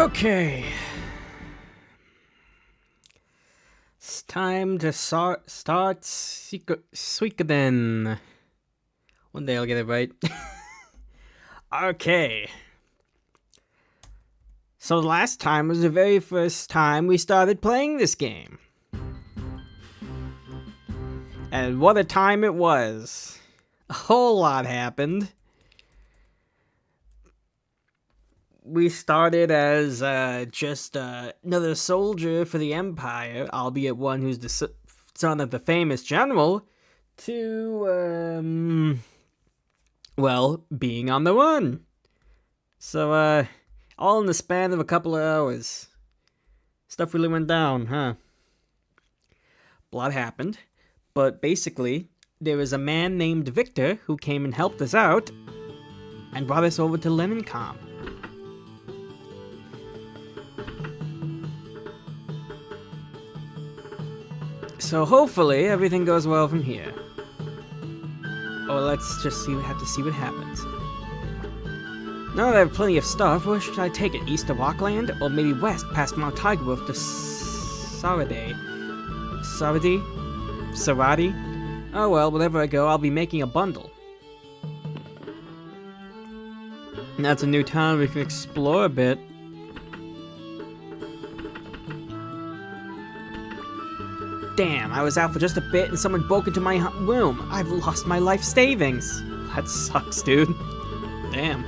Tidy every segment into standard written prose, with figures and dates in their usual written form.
Okay. It's time to start Suikoden. One day I'll get it right. Okay. So the last time was the very first time we started playing this game. And what a time it was. A whole lot happened. We started as just another soldier for the Empire, albeit one who's the son of the famous general, to, well, being on the run. So, all in the span of a couple of hours. Stuff really went down, huh? A lot happened, but basically, there was a man named Victor who came and helped us out, and brought us over to Lenincom. So hopefully everything goes well from here. Or let's just have to see what happens. Now that I have plenty of stuff, where should I take it? East of Rockland? Or maybe west past Mount Tigerwolf to Saradi? Oh well, wherever I go, I'll be making a bundle. And that's a new town we can explore a bit. Damn, I was out for just a bit and someone broke into my room. I've lost my life savings. That sucks, dude. Damn.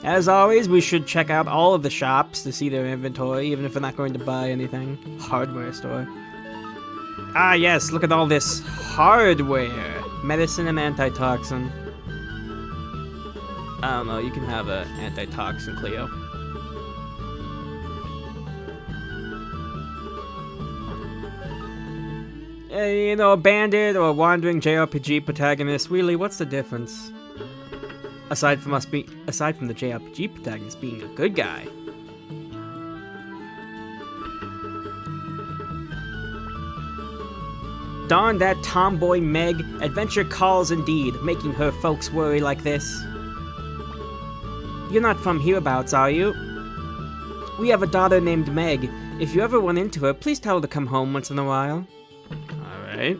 As always, we should check out all of the shops to see their inventory, even if we're not going to buy anything. Hardware store. Ah yes, look at all this hardware. Medicine and antitoxin. I don't know, you can have an antitoxin, Cleo. You know, a bandit or a wandering JRPG protagonist, really, what's the difference? Aside from the JRPG protagonist being a good guy. Darn that tomboy Meg, adventure calls indeed, making her folks worry like this. You're not from hereabouts, are you? We have a daughter named Meg. If you ever run into her, please tell her to come home once in a while. Alright.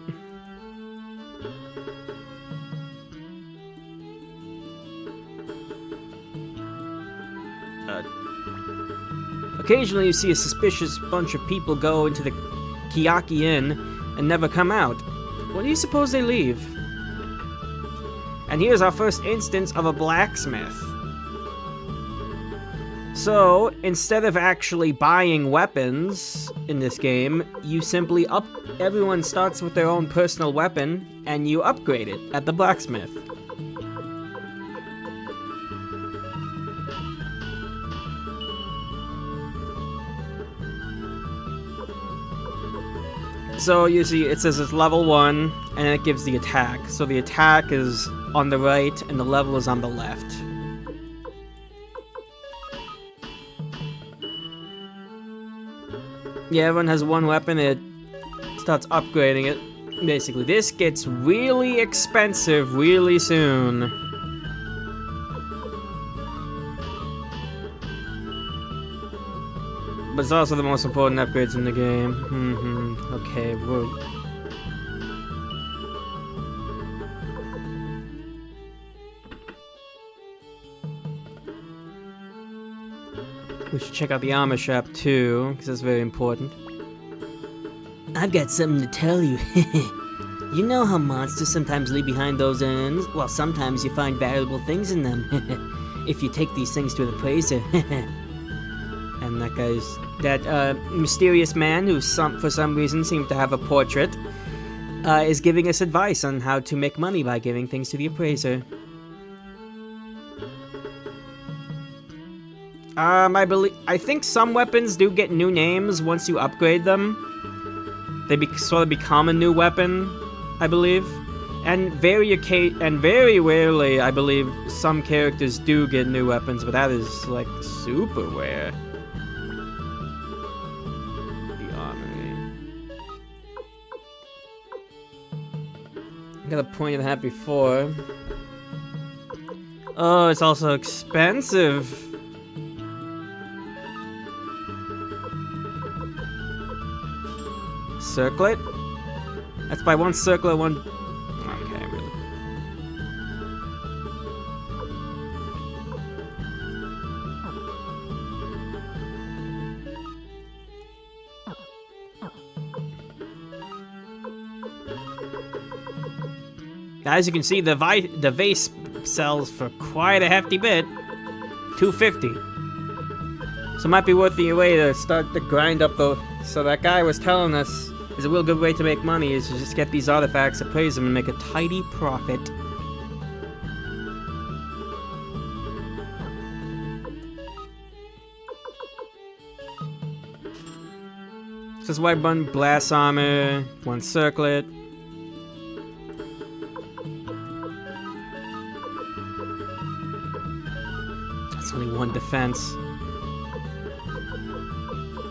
Occasionally you see a suspicious bunch of people go into the Kiyaki Inn and never come out. When do you suppose they leave? And here's our first instance of a blacksmith. So, instead of actually buying weapons in this game, you simply everyone starts with their own personal weapon, and you upgrade it at the blacksmith. So you see, it says it's level 1, and it gives the attack. So the attack is on the right, and the level is on the left. Yeah, everyone has one weapon, it starts upgrading it. Basically, this gets really expensive really soon. But it's also the most important upgrades in the game. Okay, we should check out the armor shop too, because that's very important. I've got something to tell you. You know how monsters sometimes leave behind those urns? Well, sometimes you find valuable things in them. If you take these things to an appraiser. And that mysterious man who for some reason seemed to have a portrait, is giving us advice on how to make money by giving things to the appraiser. I think some weapons do get new names once you upgrade them. They sort of become a new weapon, I believe. And very rarely, I believe, some characters do get new weapons, but that is, like, super rare. The armory. Got a point and a half before. Oh, it's also expensive. Circlet? That's by one circlet, one... Okay, really. As you can see, the vase sells for quite a hefty bit. $250. So it might be worth your way to start to grind up the... So that guy was telling us is a real good way to make money is to just get these artifacts, appraise them, and make a tidy profit. This is white button, blast armor, one circlet. That's only one defense.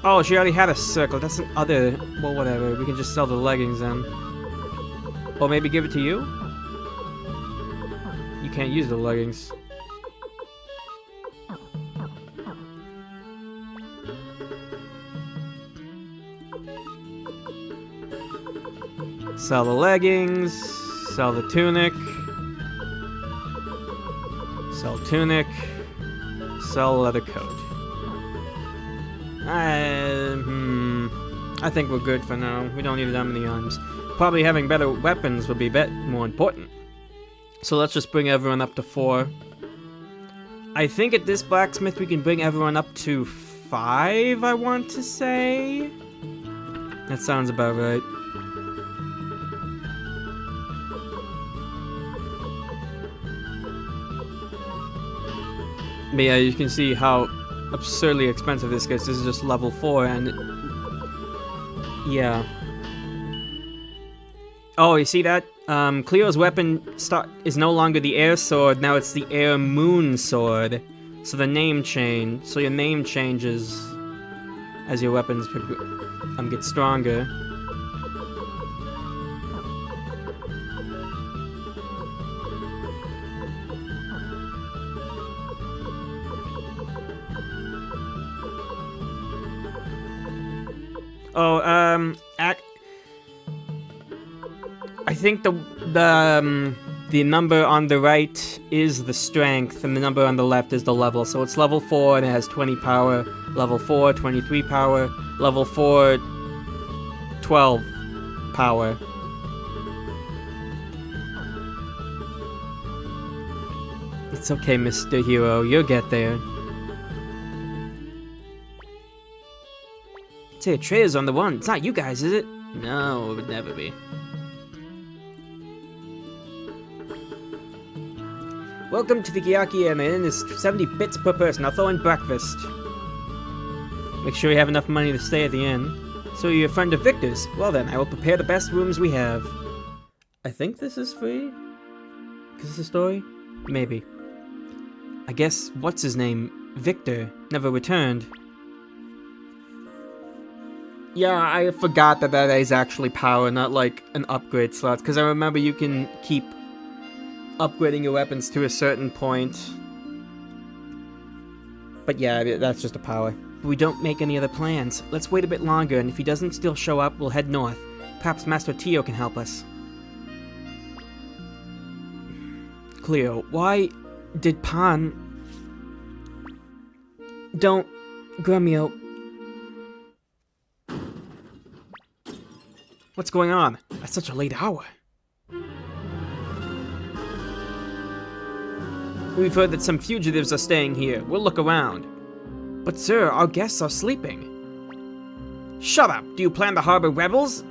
Oh, she already had a circle. That's an other... Well, whatever. We can just sell the leggings then. Or maybe give it to you? You can't use the leggings. Sell the leggings. Sell the tunic. Sell tunic. Sell leather coat. I think we're good for now. We don't need that many items. Probably having better weapons would be more important. So let's just bring everyone up to 4. I think at this blacksmith we can bring everyone up to 5, I want to say. That sounds about right. But yeah, you can see how absurdly expensive this gets. This is just level 4 and... Yeah. Oh, you see that? Cleo's weapon is no longer the air sword, now it's the air moon sword. So the name changed. So your name changes as your weapons get stronger. Oh, I think the number on the right is the strength, and the number on the left is the level. So it's level 4 and it has 20 power. Level 4, 23 power. Level 4, 12 power. It's okay, Mr. Hero. You'll get there. Say, Atreya's on the one. It's not you guys, is it? No, it would never be. Welcome to the Gyaki Inn. The inn is 70 bits per person. I'll throw in breakfast. Make sure you have enough money to stay at the inn. So you're a friend of Victor's? Well then, I will prepare the best rooms we have. I think this is free? Because it's a story? Maybe. I guess, what's his name? Victor never returned. Yeah, I forgot that is actually power, not like an upgrade slot. Because I remember you can keep upgrading your weapons to a certain point. But yeah, that's just a power. But we don't make any other plans. Let's wait a bit longer, and if he doesn't still show up, we'll head north. Perhaps Master Tio can help us. Cleo, why did Pan... Don't... Grumio... What's going on at such a late hour? We've heard that some fugitives are staying here. We'll look around. But sir, our guests are sleeping. Shut up! Do you plan to harbor rebels?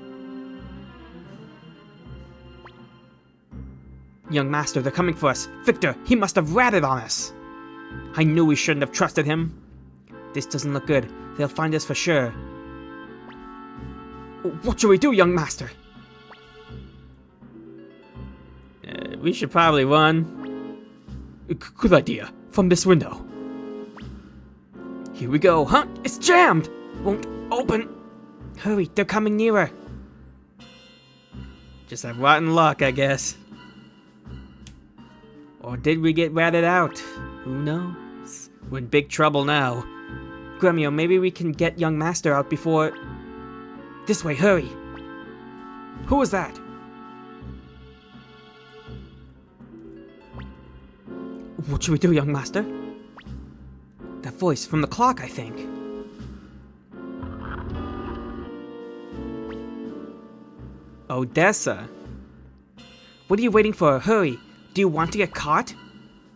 Young master, they're coming for us. Victor, he must have ratted on us. I knew we shouldn't have trusted him. This doesn't look good. They'll find us for sure. What should we do, young master? We should probably run. Good idea. From this window. Here we go. Huh? It's jammed! Won't open. Hurry, they're coming nearer. Just have rotten luck, I guess. Or did we get ratted out? Who knows? We're in big trouble now. Gremio, maybe we can get young Master out before... This way, hurry! Who was that? What should we do, young Master? That voice from the clock, I think. Odessa. What are you waiting for? Hurry! Do you want to get caught?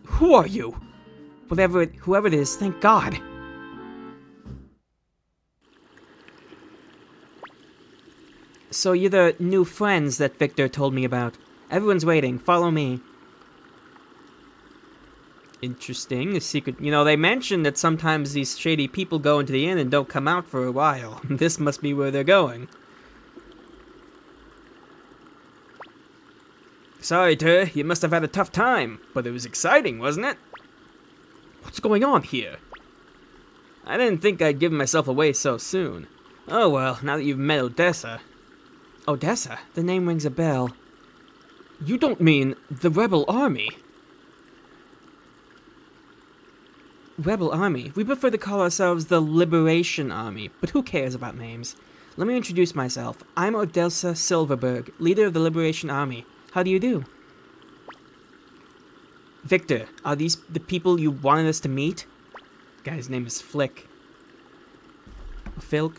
Who are you? Whoever it is, thank God. So you're the new friends that Victor told me about. Everyone's waiting. Follow me. Interesting. A secret. You know, they mentioned that sometimes these shady people go into the inn and don't come out for a while. This must be where they're going. Sorry, Ter. You must have had a tough time. But it was exciting, wasn't it? What's going on here? I didn't think I'd give myself away so soon. Oh well, now that you've met Odessa. Odessa? The name rings a bell. You don't mean the Rebel Army? Rebel Army? We prefer to call ourselves the Liberation Army, but who cares about names? Let me introduce myself. I'm Odessa Silverberg, leader of the Liberation Army. How do you do? Victor, are these the people you wanted us to meet? The guy's name is Flick. Filk?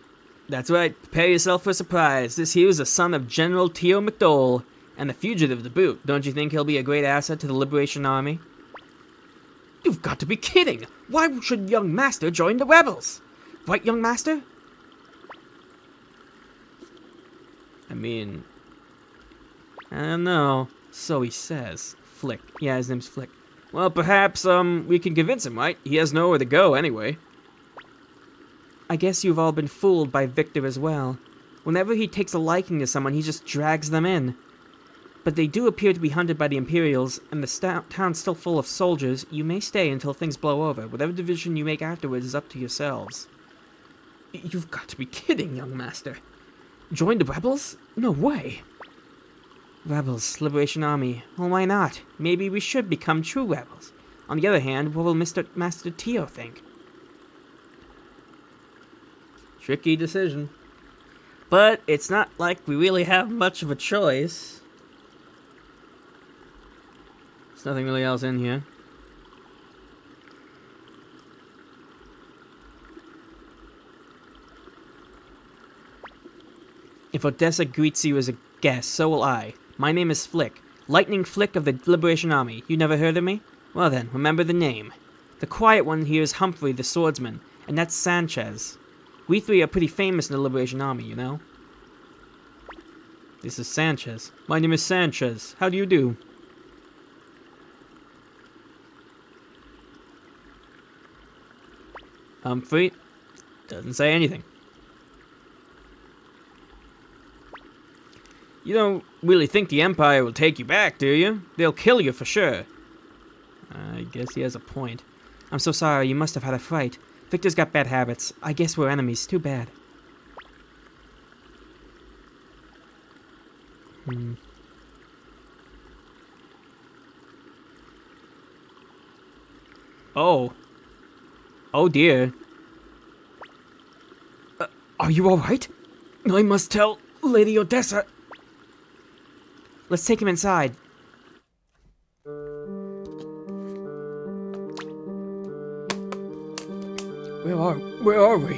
That's right, prepare yourself for a surprise. This here is the son of General Teo McDowell, and the fugitive to boot. Don't you think he'll be a great asset to the Liberation Army? You've got to be kidding! Why should young Master join the rebels? Right, young Master? I mean... I don't know. So he says. Flick. Yeah, his name's Flick. Well, perhaps, we can convince him, right? He has nowhere to go, anyway. I guess you've all been fooled by Victor as well. Whenever he takes a liking to someone, he just drags them in. But they do appear to be hunted by the Imperials, and the town's still full of soldiers. You may stay until things blow over. Whatever division you make afterwards is up to yourselves. You've got to be kidding, young Master. Join the rebels? No way. Rebels, Liberation Army. Well, why not? Maybe we should become true rebels. On the other hand, what will Master Teo think? Tricky decision. But it's not like we really have much of a choice. There's nothing really else in here. If Odessa greets you as a guest, so will I. My name is Flick. Lightning Flick of the Liberation Army. You never heard of me? Well then, remember the name. The quiet one here is Humphrey the Swordsman, and that's Sanchez. We three are pretty famous in the Liberation Army, you know? This is Sanchez. My name is Sanchez. How do you do? Humphrey doesn't say anything. You don't really think the Empire will take you back, do you? They'll kill you for sure. I guess he has a point. I'm so sorry, you must have had a fright. Victor's got bad habits. I guess we're enemies. Too bad. Oh. Oh dear. Are you alright? I must tell Lady Odessa. Let's take him inside. Where are we?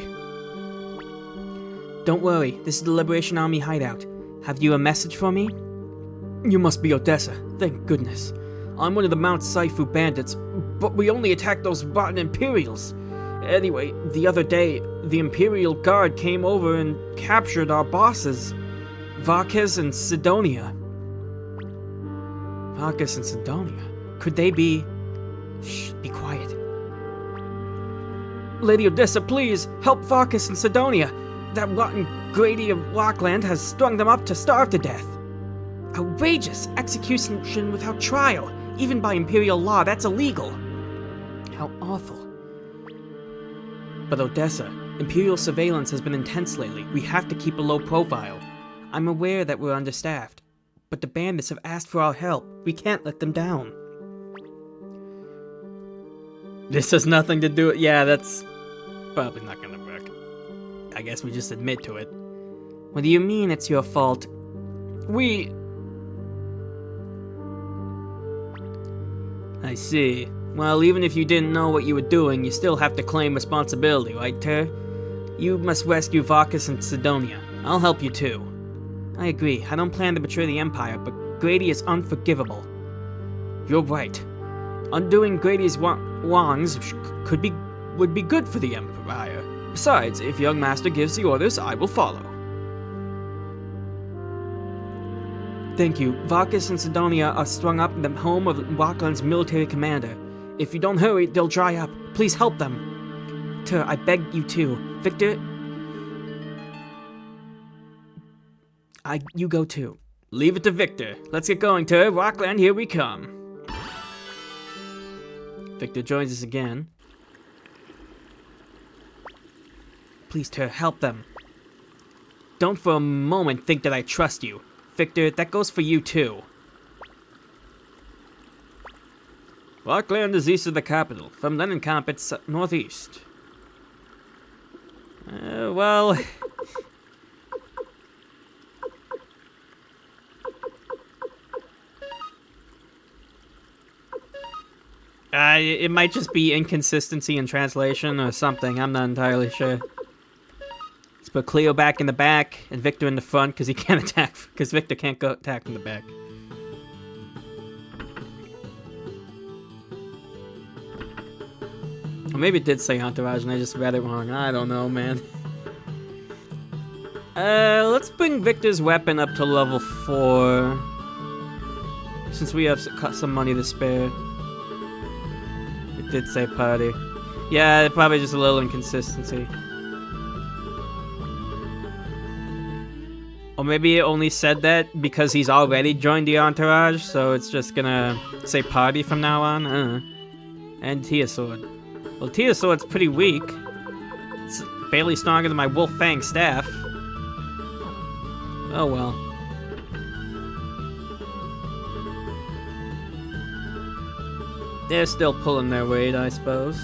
Don't worry, this is the Liberation Army hideout. Have you a message for me? You must be Odessa, thank goodness. I'm one of the Mount Saifu bandits, but we only attacked those rotten Imperials. Anyway, the other day, the Imperial Guard came over and captured our bosses, Varkas and Sidonia. Varkas and Sidonia? Could they be... Shh, be quiet. Lady Odessa, please, help Varkas and Sidonia. That rotten Grady of Rockland has strung them up to starve to death. Outrageous! Execution without trial. Even by Imperial law, that's illegal. How awful. But Odessa, Imperial surveillance has been intense lately. We have to keep a low profile. I'm aware that we're understaffed. but the bandits have asked for our help. We can't let them down. This has nothing to do with... Yeah, that's probably not gonna work. I guess we just admit to it. What do you mean it's your fault? I see. Well, even if you didn't know what you were doing, you still have to claim responsibility, right, Ter? You must rescue Varkas and Sidonia. I'll help you too. I agree. I don't plan to betray the Empire, but Grady is unforgivable. You're right. Undoing Grady's wrongs would be good for the Empire. Besides, if young master gives the orders, I will follow. Thank you. Varkas and Sidonia are strung up in the home of Rockland's military commander. If you don't hurry, they'll dry up. Please help them. Ter, I beg you to. Victor... You go too. Leave it to Victor. Let's get going, Ter. Rockland, here we come. Victor joins us again. Please, Ter, help them. Don't for a moment think that I trust you. Victor, that goes for you too. Rockland is east of the capital. From Leninkamp, it's northeast. Well... it might just be inconsistency in translation or something. I'm not entirely sure. Let's put Cleo back in the back and Victor in the front because he can't attack. Because Victor can't go attack from the back. Or maybe it did say entourage and I just read it wrong. I don't know, man. Let's bring Victor's weapon up to level 4. Since we have some money to spare. It did say party. Yeah, probably just a little inconsistency. Or maybe it only said that because he's already joined the entourage, so it's just gonna say party from now on. And Tia Sword. Well, Tia Sword's pretty weak. It's barely stronger than my Wolf Fang staff. Oh well. They're still pulling their weight, I suppose.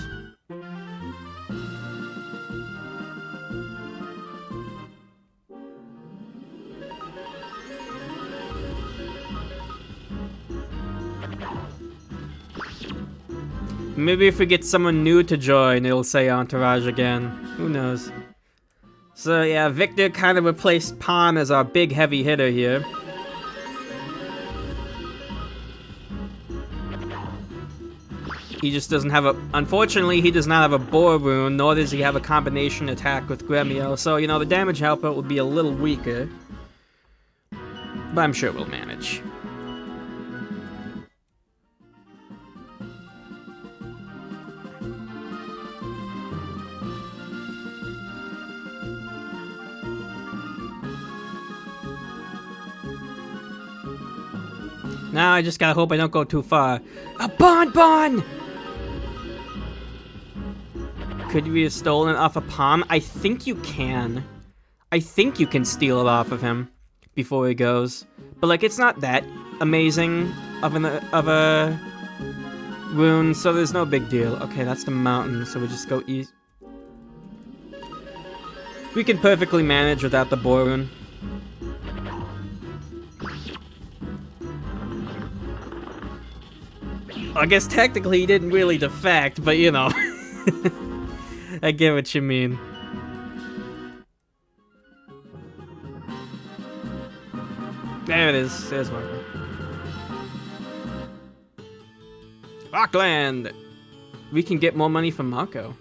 Maybe if we get someone new to join, it'll say entourage again. Who knows? So yeah, Victor kind of replaced Pan as our big heavy hitter here. He just doesn't have a... Unfortunately, he does not have a Boar Rune, nor does he have a combination attack with Gremio, so, you know, the damage output will be a little weaker. But I'm sure we'll manage. Now I just gotta hope I don't go too far. A bonbon! Could you have stolen it off a Palm? I think you can. I think you can steal it off of him before he goes. But like, it's not that amazing of a rune, so there's no big deal. Okay, that's the mountain, so we just go east. We can perfectly manage without the Boar Rune. I guess technically he didn't really defect, but you know. I get what you mean. There it is. There's one. Rockland! We can get more money from Mako.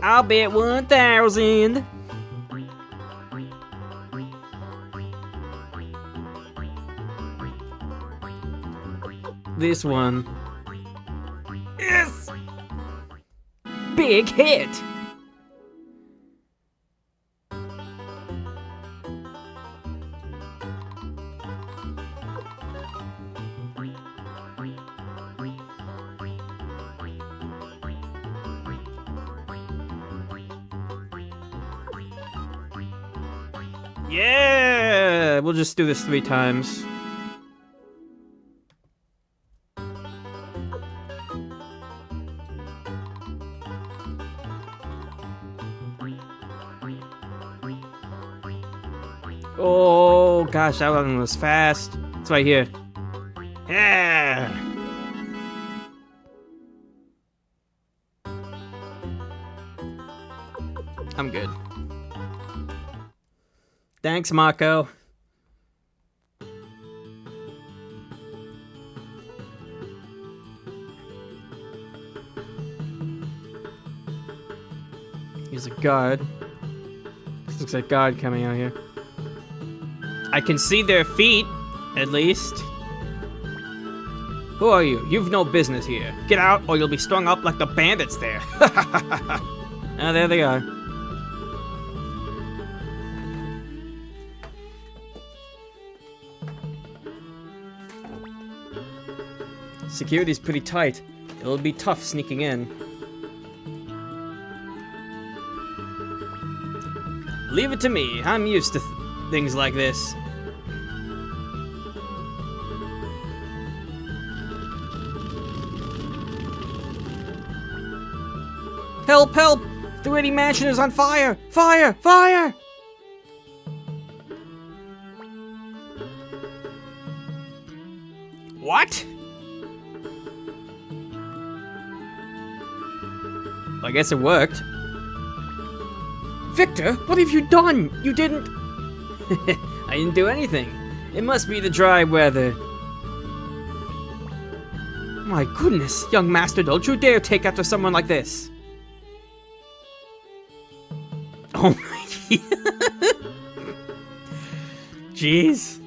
I'll bet 1,000. This one. Yes! Big hit! Yeah! We'll just do this 3 times. Oh gosh, that one was fast. It's right here. Yeah! I'm good. Thanks, Mako. He's a guard. This looks like guard coming out here. I can see their feet, at least. Who are you? You've no business here. Get out or you'll be strung up like the bandits there. Ah, there they are. Security's pretty tight. It'll be tough sneaking in. Leave it to me. I'm used to things like this. Help! Help! The Reddy Mansion is on fire! Fire! Fire! What? I guess it worked. Victor, what have you done? You didn't... I didn't do anything. It must be the dry weather. My goodness, young master, don't you dare take after someone like this. Oh my... Jeez.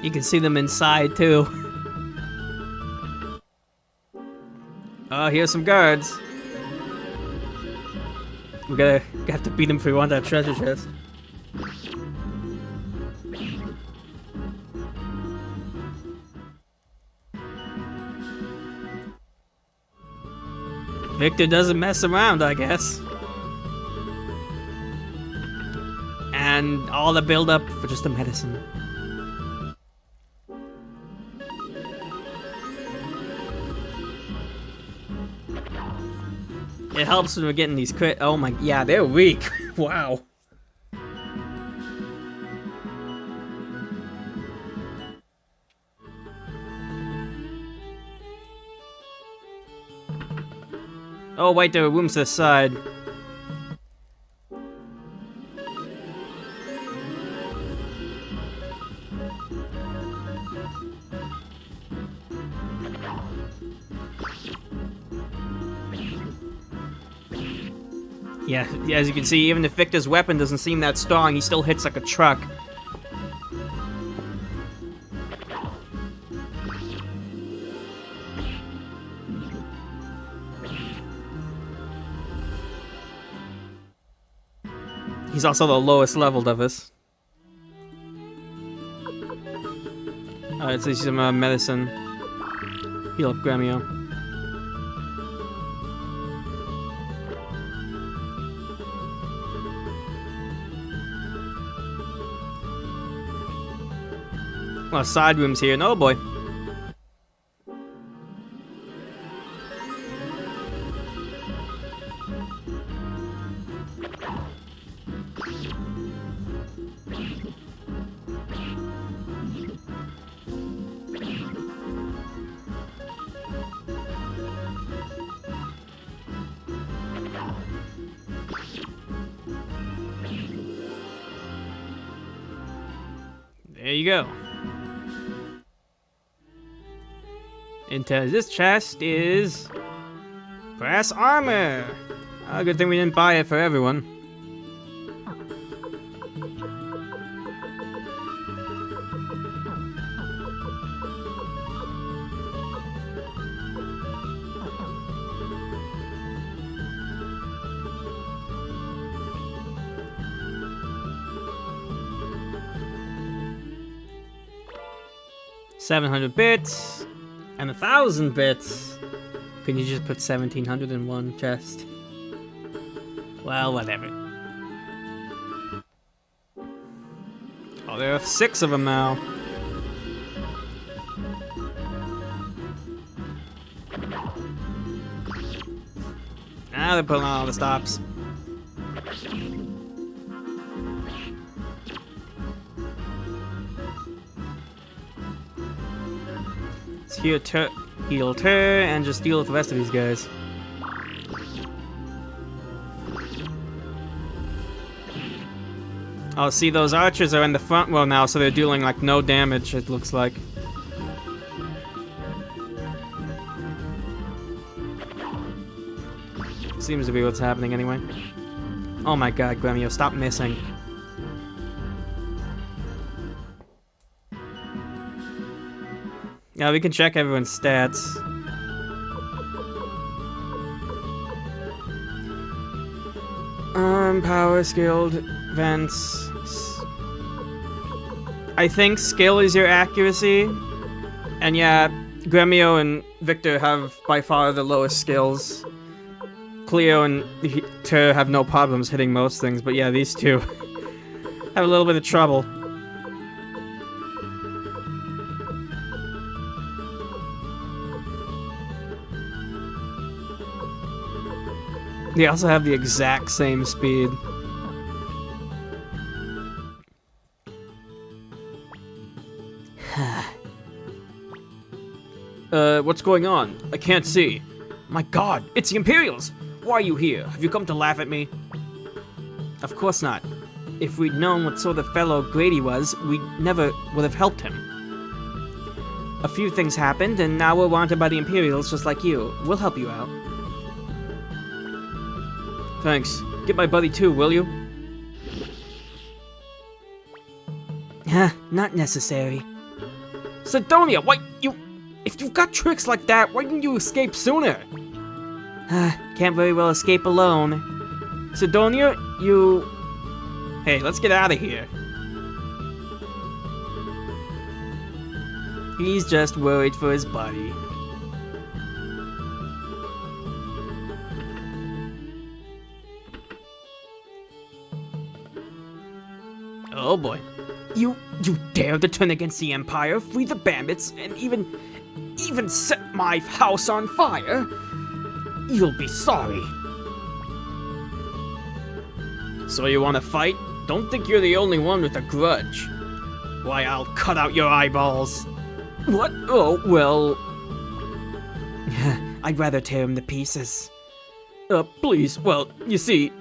You can see them inside, too. Oh, here's some guards. We have to beat them if we want that treasure chest. Victor doesn't mess around, I guess. And all the build-up for just a medicine. It helps when we're getting these crit. Oh my, yeah, they're weak. Wow. Oh wait, there are rooms to the side. Yeah, as you can see, even if Victor's weapon doesn't seem that strong, he still hits like a truck. He's also the lowest leveled of us. Alright, so some medicine. Heal up Gremio. Well, side rooms here. No, boy. There you go. Into this chest is brass armor. Good thing we didn't buy it for everyone. $700 and 1,000 bits. Can you just put 1,700 in one chest? Well, whatever. Oh, there are 6 of them now. Ah, they're pulling on all the stops. Let's heal her and just deal with the rest of these guys. Oh, see, those archers are in the front row now, so they're dealing, like, no damage, it looks like. Seems to be what's happening anyway. Oh my god, Gremio, stop missing. Yeah, we can check everyone's stats. Power, skilled, vents. I think skill is your accuracy. And yeah, Gremio and Victor have by far the lowest skills. Cleo and Ter have no problems hitting most things, but yeah, these two have a little bit of trouble. They also have the exact same speed. What's going on? I can't see. My god, it's the Imperials! Why are you here? Have you come to laugh at me? Of course not. If we'd known what sort of fellow Grady was, we never would have helped him. A few things happened, and now we're wanted by the Imperials just like you. We'll help you out. Thanks. Get my buddy too, will you? Not necessary. Sidonia, why you... If you've got tricks like that, why didn't you escape sooner? Can't very well escape alone. Sidonia, you... Hey, let's get out of here. He's just worried for his buddy. Oh boy. You dare to turn against the Empire, free the bandits, and even set my house on fire? You'll be sorry. So you want to fight? Don't think you're the only one with a grudge. Why, I'll cut out your eyeballs. What? Oh, well... I'd rather tear him to pieces. Please, well, you see...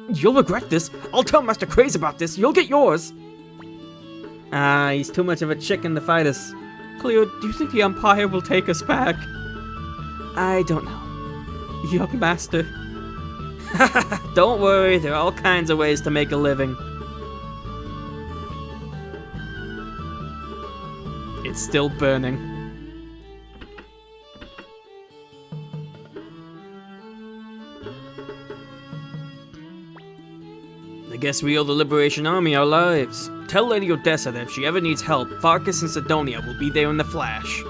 You'll regret this. I'll tell Master Craze about this. You'll get yours. He's too much of a chicken to fight us. Cleo, do you think the Empire will take us back? I don't know. Young Master. Don't worry, there are all kinds of ways to make a living. It's still burning. I guess we owe the Liberation Army our lives. Tell Lady Odessa that if she ever needs help, Farkas and Sidonia will be there in the flash.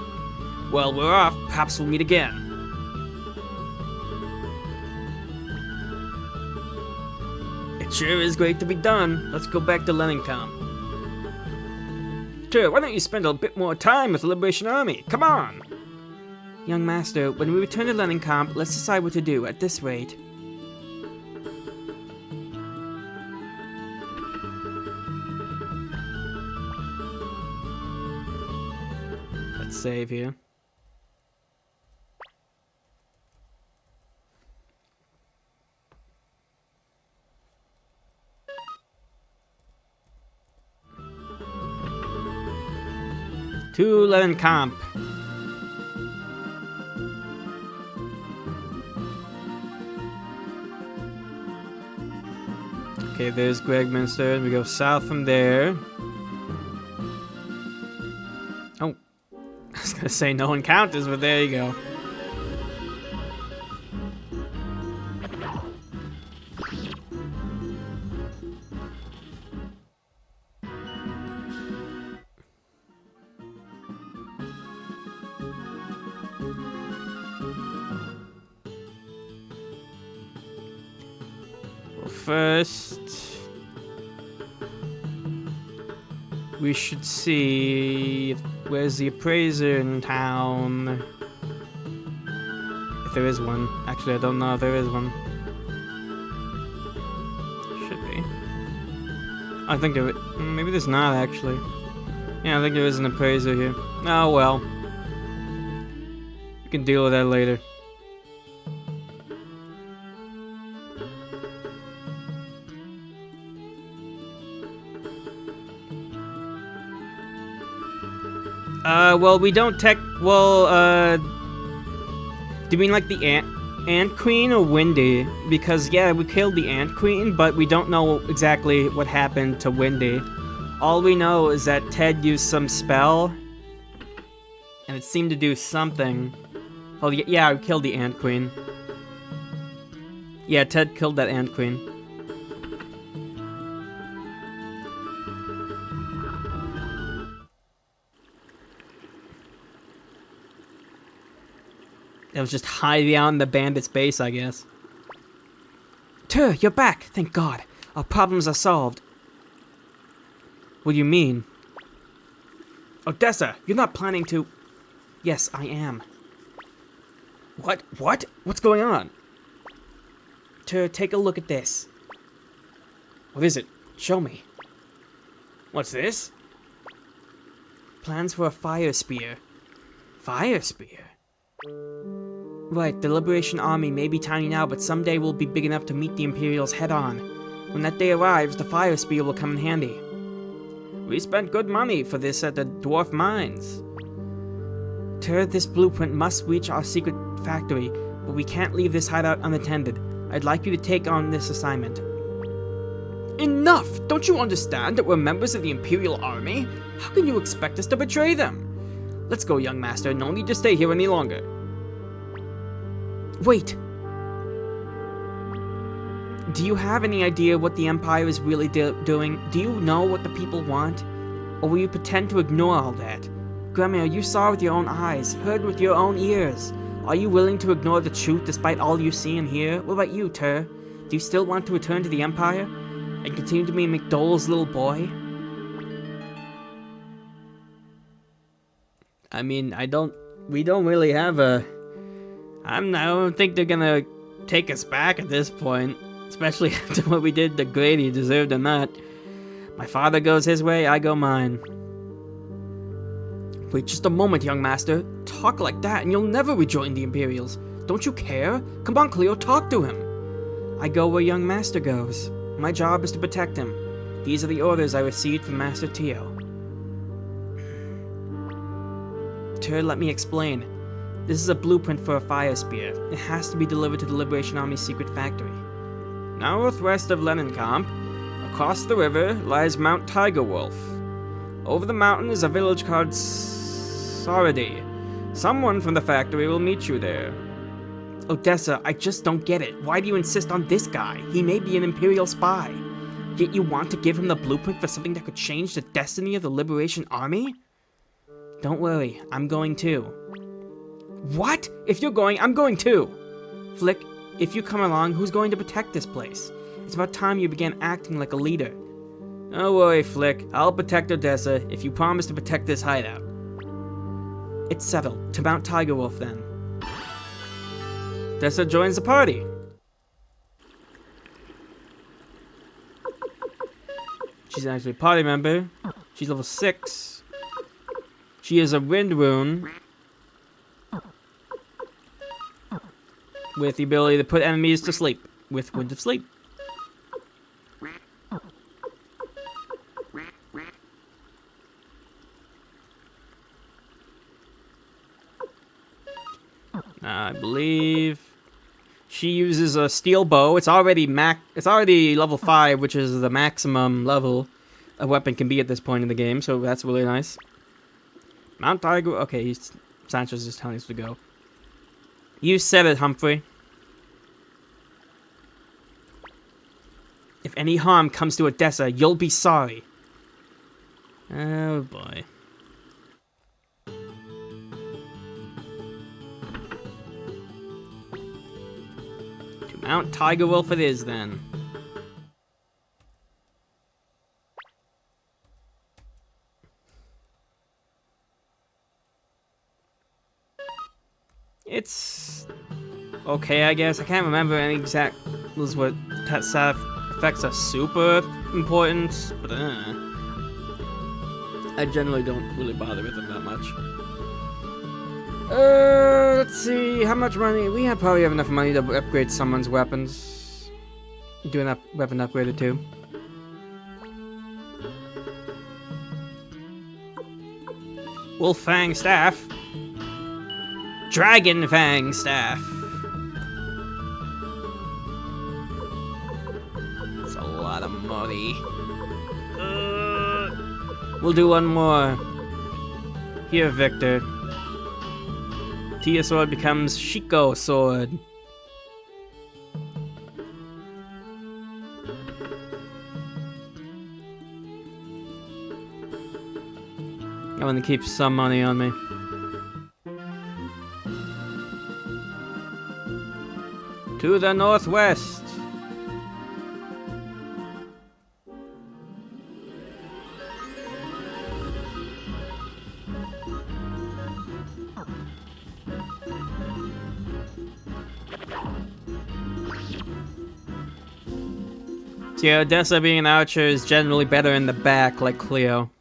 Well, we're off. Perhaps we'll meet again. It sure is great to be done. Let's go back to Lenningcamp. Sure, why don't you spend a bit more time with the Liberation Army? Come on! Young Master, when we return to Lenningcamp, let's decide what to do at this rate. Let's save here. To Lenningcamp. Okay, there's Gregminster, and we go south from there. Oh, I was gonna say no encounters, but there you go. First, we should see where's the appraiser in town. If there is one. Actually, I don't know if there is one. Should be. I think there. Maybe there's not actually. Yeah, I think there is an appraiser here. Oh well. We can deal with that later. Well, we don't do you mean like the Ant Queen or Windy? Because, yeah, we killed the Ant Queen, but we don't know exactly what happened to Windy. All we know is that Ted used some spell, and it seemed to do something. Oh, yeah, we killed the Ant Queen. Yeah, Ted killed that Ant Queen. It was just hiding out in the bandit's base, I guess. Tur, you're back! Thank God. Our problems are solved. What do you mean? Odessa, you're not planning to... Yes, I am. What? What? What's going on? Tur, take a look at this. What is it? Show me. What's this? Plans for a fire spear. Fire spear? Right, the Liberation Army may be tiny now, but someday we'll be big enough to meet the Imperials head-on. When that day arrives, the fire spear will come in handy. We spent good money for this at the dwarf mines. Tur, this blueprint must reach our secret factory, but we can't leave this hideout unattended. I'd like you to take on this assignment. Enough! Don't you understand that we're members of the Imperial Army? How can you expect us to betray them? Let's go, young master. No need to stay here any longer. Wait! Do you have any idea what the Empire is really doing? Do you know what the people want? Or will you pretend to ignore all that? Gremir, you saw with your own eyes, heard with your own ears. Are you willing to ignore the truth despite all you see and hear? What about you, Tur? Do you still want to return to the Empire? And continue to be McDowell's little boy? I mean, we don't really have a... I don't think they're gonna take us back at this point. Especially after what we did to Grady, deserved or not. My father goes his way, I go mine. Wait just a moment, young master. Talk like that and you'll never rejoin the Imperials. Don't you care? Come on, Cleo, talk to him. I go where young master goes. My job is to protect him. These are the orders I received from Master Tio. Tur, let me explain. This is a blueprint for a fire spear. It has to be delivered to the Liberation Army's secret factory. Northwest of Lennenkamp, across the river, lies Mount Tiger Wolf. Over the mountain is a village called Saradi. Someone from the factory will meet you there. Odessa, I just don't get it. Why do you insist on this guy? He may be an Imperial spy. Yet you want to give him the blueprint for something that could change the destiny of the Liberation Army? Don't worry, I'm going too. What? If you're going, I'm going too! Flick, if you come along, who's going to protect this place? It's about time you began acting like a leader. Don't worry, Flick. I'll protect Odessa if you promise to protect this hideout. It's settled. To Mount Tiger Wolf, then. Odessa joins the party. She's actually a party member. She's level 6. She is a wind rune with the ability to put enemies to sleep with Wind of Sleep. I believe she uses a steel bow. It's already level 5, which is the maximum level a weapon can be at this point in the game, so that's really nice. Mount Tiger. Okay, Sancho's just telling us to go. You said it, Humphrey. If any harm comes to Odessa, you'll be sorry. Oh boy. To Mount Tiger Wolf it is, then. It's okay, I guess. I can't remember any exact what side effects are super important, but I generally don't really bother with them that much. Let's see, how much money? We probably have enough money to upgrade someone's weapons. Do an weapon upgrade or two. Wolf Fang Staff. Dragon Fang Staff. That's a lot of money. We'll do one more. Here, Victor. Tia Sword becomes Shiko Sword. I want to keep some money on me. To the northwest. So yeah, Odessa being an archer is generally better in the back, like Cleo.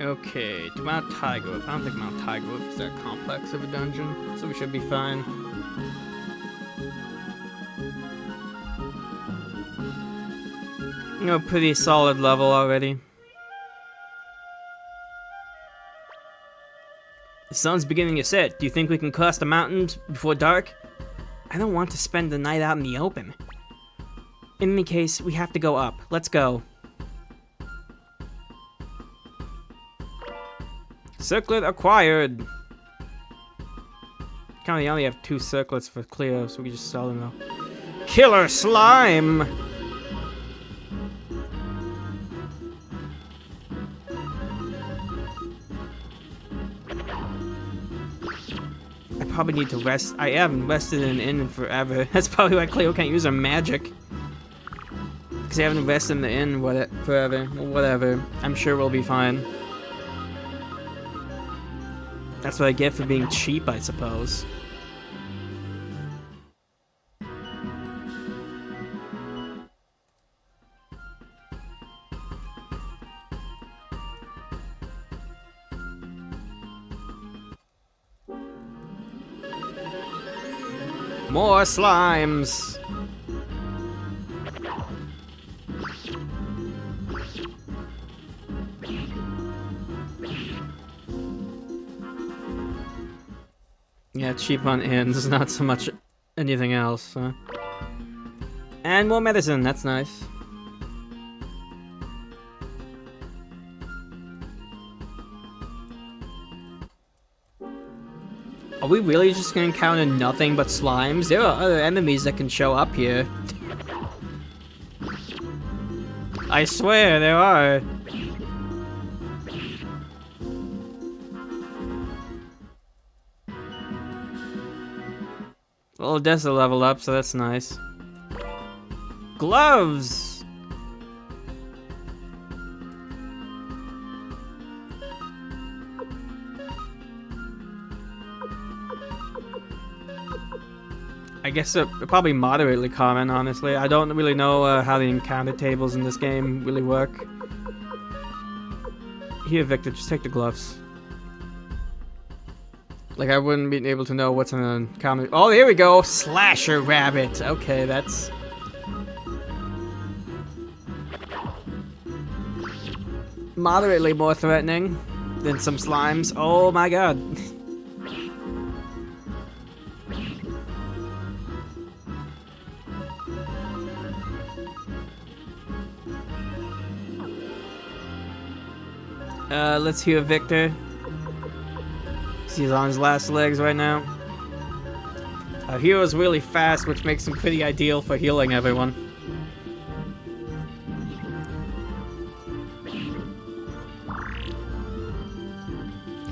Okay, to Mount Tigrove. I don't think Mount Tigrove is that complex of a dungeon, so we should be fine. You know, pretty solid level already. The sun's beginning to set. Do you think we can cross the mountains before dark? I don't want to spend the night out in the open. In any case, we have to go up. Let's go. Circlet acquired! Currently, only have 2 circlets for Cleo, so we can just sell them now. Killer Slime! I probably need to rest. I haven't rested in an inn in forever. That's probably why Cleo can't use her magic. Because I haven't rested in the inn forever. Whatever. I'm sure we'll be fine. That's what I get for being cheap, I suppose. More slimes! Yeah, cheap on inns, not so much anything else. And more medicine, that's nice. Are we really just gonna encounter nothing but slimes? There are other enemies that can show up here. I swear, there are. Well, Odessa leveled up, so that's nice. Gloves! I guess they're probably moderately common, honestly. I don't really know how the encounter tables in this game really work. Here, Victor, just take the gloves. Like, I wouldn't be able to know what's in an encounter. Oh, here we go! Slasher Rabbit! Okay, that's... moderately more threatening than some slimes. Oh my god. Let's hear Victor. He's on his last legs right now. Our hero's really fast, which makes him pretty ideal for healing everyone.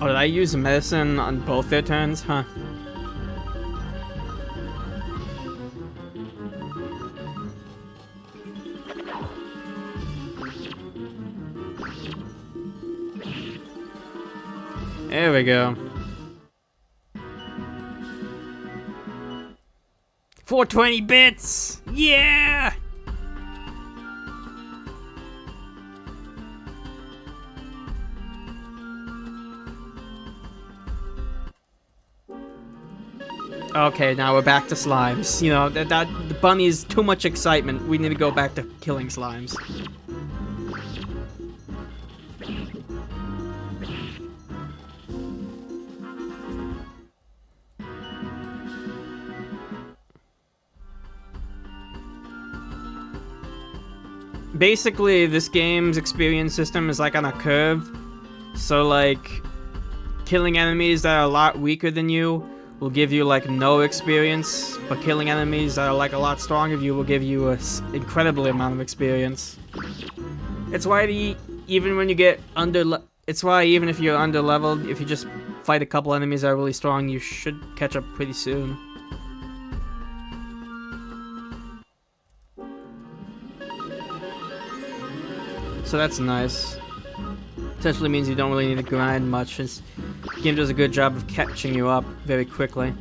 Oh, did I use medicine on both their turns? Huh. There we go. 420 bits! Yeah! Okay, now we're back to slimes. You know, the bunny is too much excitement. We need to go back to killing slimes. Basically, this game's experience system is like on a curve. So, like, killing enemies that are a lot weaker than you will give you, like, no experience. But killing enemies that are, like, a lot stronger than you will give you an incredible amount of experience. It's why even when you get it's why even if you're under-leveled, if you just fight a couple enemies that are really strong, you should catch up pretty soon. So that's nice. Essentially means you don't really need to grind much. This game does a good job of catching you up very quickly.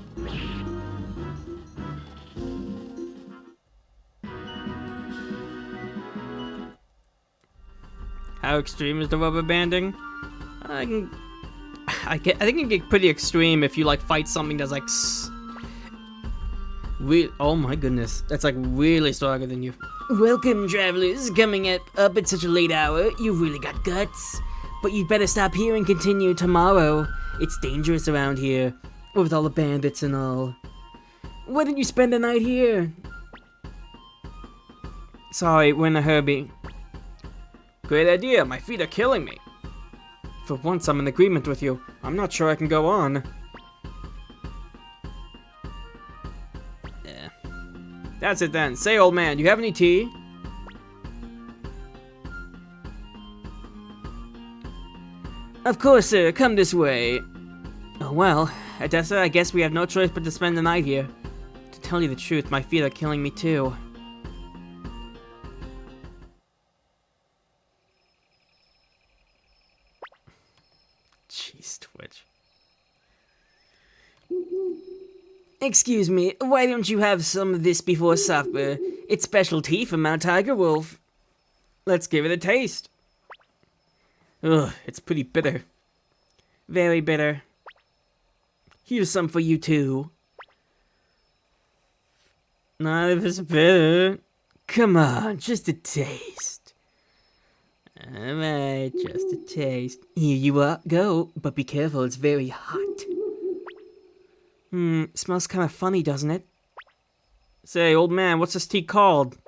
How extreme is the rubber banding? I think it can get pretty extreme if you like fight something that's like oh my goodness, that's like really stronger than you. Welcome, travelers, coming up at such a late hour. You really got guts. But you'd better stop here and continue tomorrow. It's dangerous around here, with all the bandits and all. Why didn't you spend the night here? Sorry, we're in a hurry. Great idea, my feet are killing me. For once, I'm in agreement with you. I'm not sure I can go on. That's it then. Say, old man, you have any tea? Of course, sir. Come this way. Oh, well, Odessa, I guess we have no choice but to spend the night here. To tell you the truth, my feet are killing me too. Jeez, Twitch. Excuse me, why don't you have some of this before supper? It's special tea from Mount Tiger Wolf. Let's give it a taste. Ugh, it's pretty bitter. Very bitter. Here's some for you too. Not if it's bitter. Come on, just a taste. Alright, just a taste. Here you are, go, but be careful, it's very hot. Smells kind of funny, doesn't it? Say, old man, what's this tea called?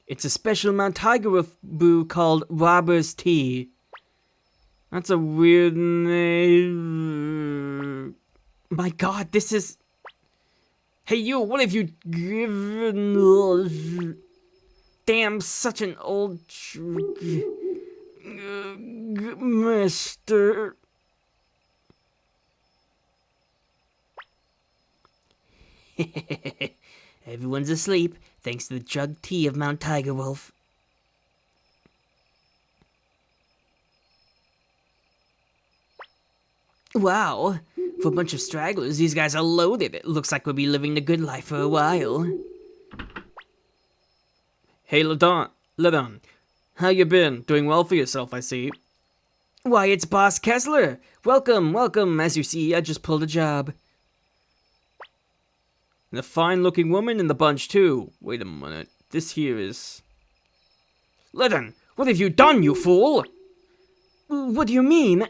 It's a special Mount Tiger Wolf brew called Robber's Tea. That's a weird name. My god, this is... Hey you, what have you given us? Damn, such an old... Mister... Everyone's asleep, thanks to the drugged tea of Mount Tiger Wolf. Wow, for a bunch of stragglers, these guys are loaded. It looks like we'll be living the good life for a while. Hey, Ladon, how you been? Doing well for yourself, I see. Why, it's Boss Kessler. Welcome, welcome. As you see, I just pulled a job. And a fine-looking woman in the bunch, too. Wait a minute. This here is... Ladon, what have you done, you fool? What do you mean?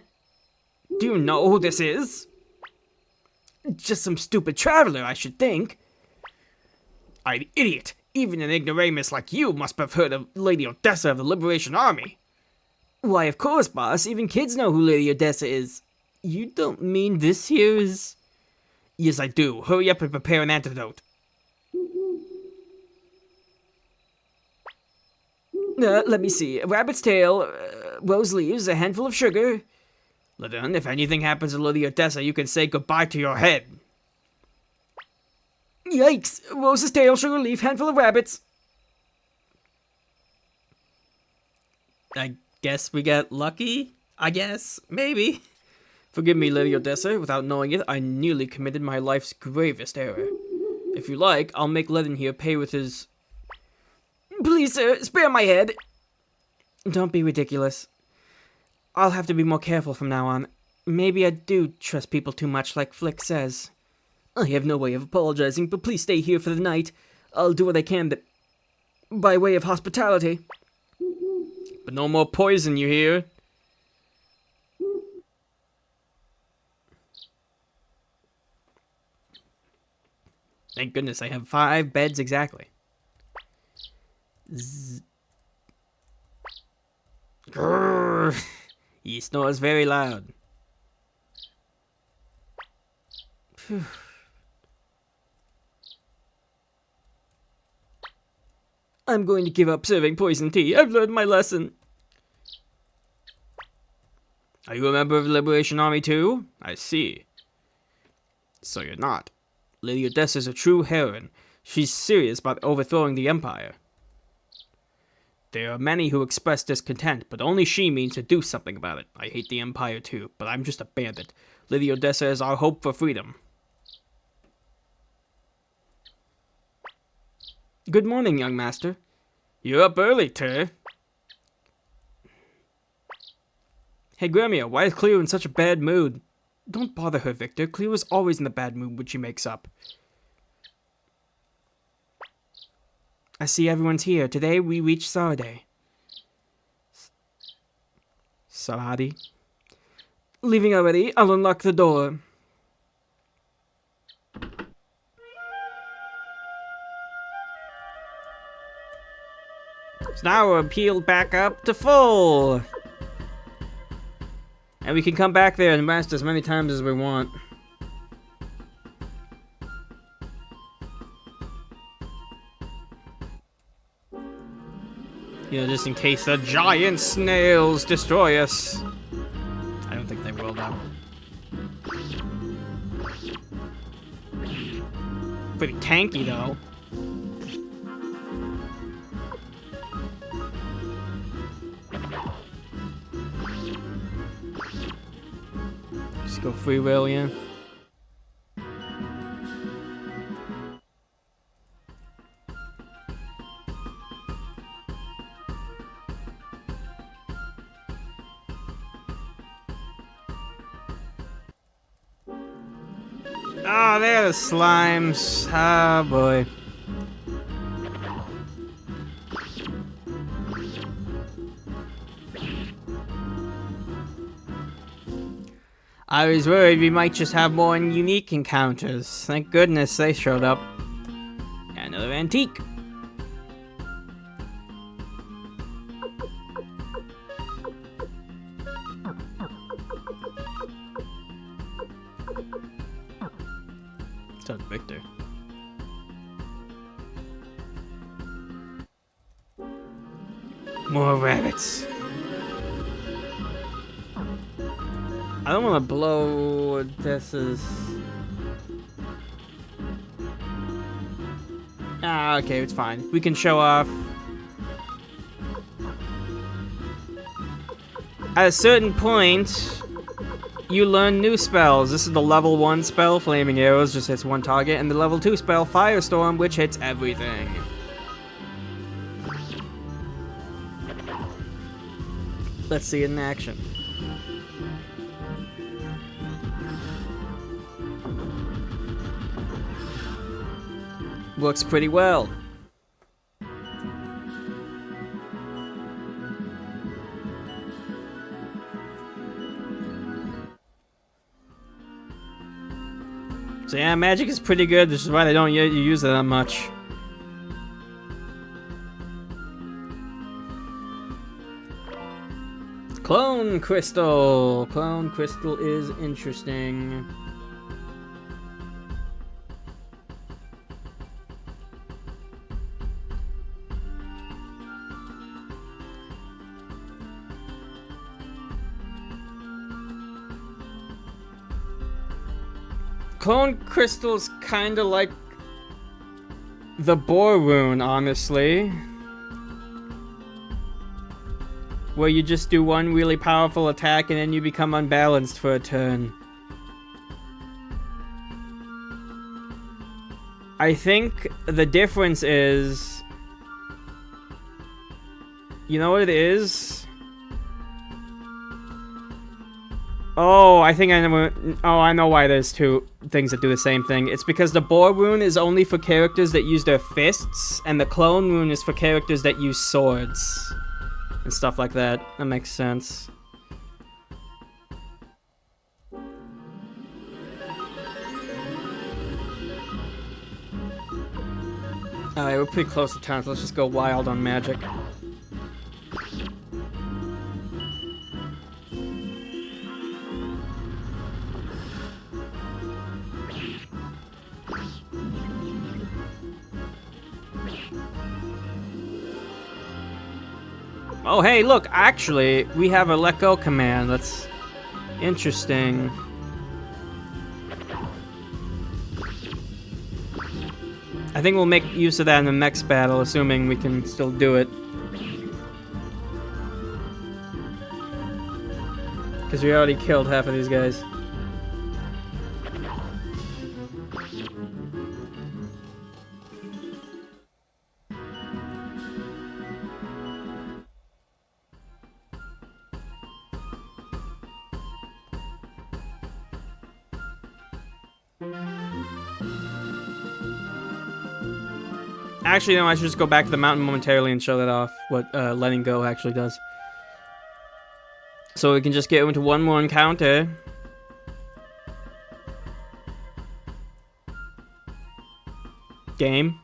Do you know who this is? Just some stupid traveler, I should think. I'm idiot. Even an ignoramus like you must have heard of Lady Odessa of the Liberation Army. Why, of course, boss. Even kids know who Lady Odessa is. You don't mean this here is... Yes, I do. Hurry up and prepare an antidote. Let me see. A rabbit's tail, rose leaves, a handful of sugar. Then, if anything happens to Lily Odessa, you can say goodbye to your head. Yikes! Rose's tail, sugar leaf, handful of rabbits. I guess we got lucky? I guess. Maybe. Forgive me, Lady Odessa. Without knowing it, I nearly committed my life's gravest error. If you like, I'll make Lennon here pay with his... Please, sir, spare my head. Don't be ridiculous. I'll have to be more careful from now on. Maybe I do trust people too much, like Flick says. I have no way of apologizing, but please stay here for the night. I'll do what I can by way of hospitality. But no more poison, you hear? Thank goodness I have 5 beds exactly. Grrr. He snores very loud. Phew. I'm going to give up serving poison tea. I've learned my lesson. Are you a member of the Liberation Army too? I see. So you're not. Lady Odessa's a true heroine. She's serious about overthrowing the Empire. There are many who express discontent, but only she means to do something about it. I hate the Empire too, but I'm just a bandit. Lady Odessa is our hope for freedom. Good morning, young master. You're up early, Ter. Hey, Gremio, why is Cleo in such a bad mood? Don't bother her, Victor. Cleo is always in a bad mood when she makes up. I see everyone's here. Today we reach Sarday. Saradi? Leaving already? I'll unlock the door. So now we're peeled back up to full. And we can come back there and rest as many times as we want. You know, just in case the giant snails destroy us. I don't think they will, though. Pretty tanky, though. Just go free will, yeah. Ah, they're the slimes. Ah, boy. I was worried we might just have more unique encounters. Thank goodness they showed up. Another antique. So Victor. More rabbits. I don't want to blow Odessa's... Ah, okay, it's fine. We can show off. At a certain point, you learn new spells. This is the level 1 spell, Flaming Arrows, just hits one target, and the level 2 spell, Firestorm, which hits everything. Let's see it in action. Works pretty well. So yeah, magic is pretty good, which is why they don't use it that much. Clone Crystal! Clone Crystal is interesting. clone crystal's kinda like the boar rune, honestly. Where you just do one really powerful attack and then you become unbalanced for a turn. I think the difference is... You know what it is? Oh, I think I know. Oh, I know why there's two things that do the same thing. It's because the boar rune is only for characters that use their fists, and the clone rune is for characters that use swords. And stuff like that. That makes sense. Alright, we're pretty close to town, so let's just go wild on magic. Oh, hey, look, actually, we have a let go command. That's interesting. I think we'll make use of that in the next battle, assuming we can still do it. Because we already killed half of these guys. Actually, no, I should just go back to the mountain momentarily and show that off, what letting go actually does. So we can just get into one more encounter. Game.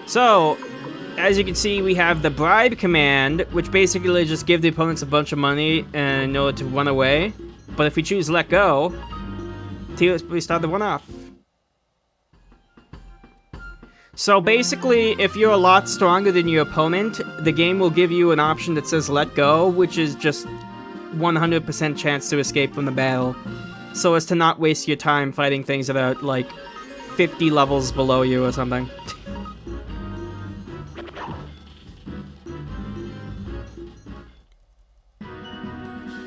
So, as you can see, we have the bribe command, which basically just give the opponents a bunch of money and know to run away. But if we choose let go, we start the one off. So basically, if you're a lot stronger than your opponent, the game will give you an option that says let go, which is just 100% chance to escape from the battle. So as to not waste your time fighting things that are like 50 levels below you or something.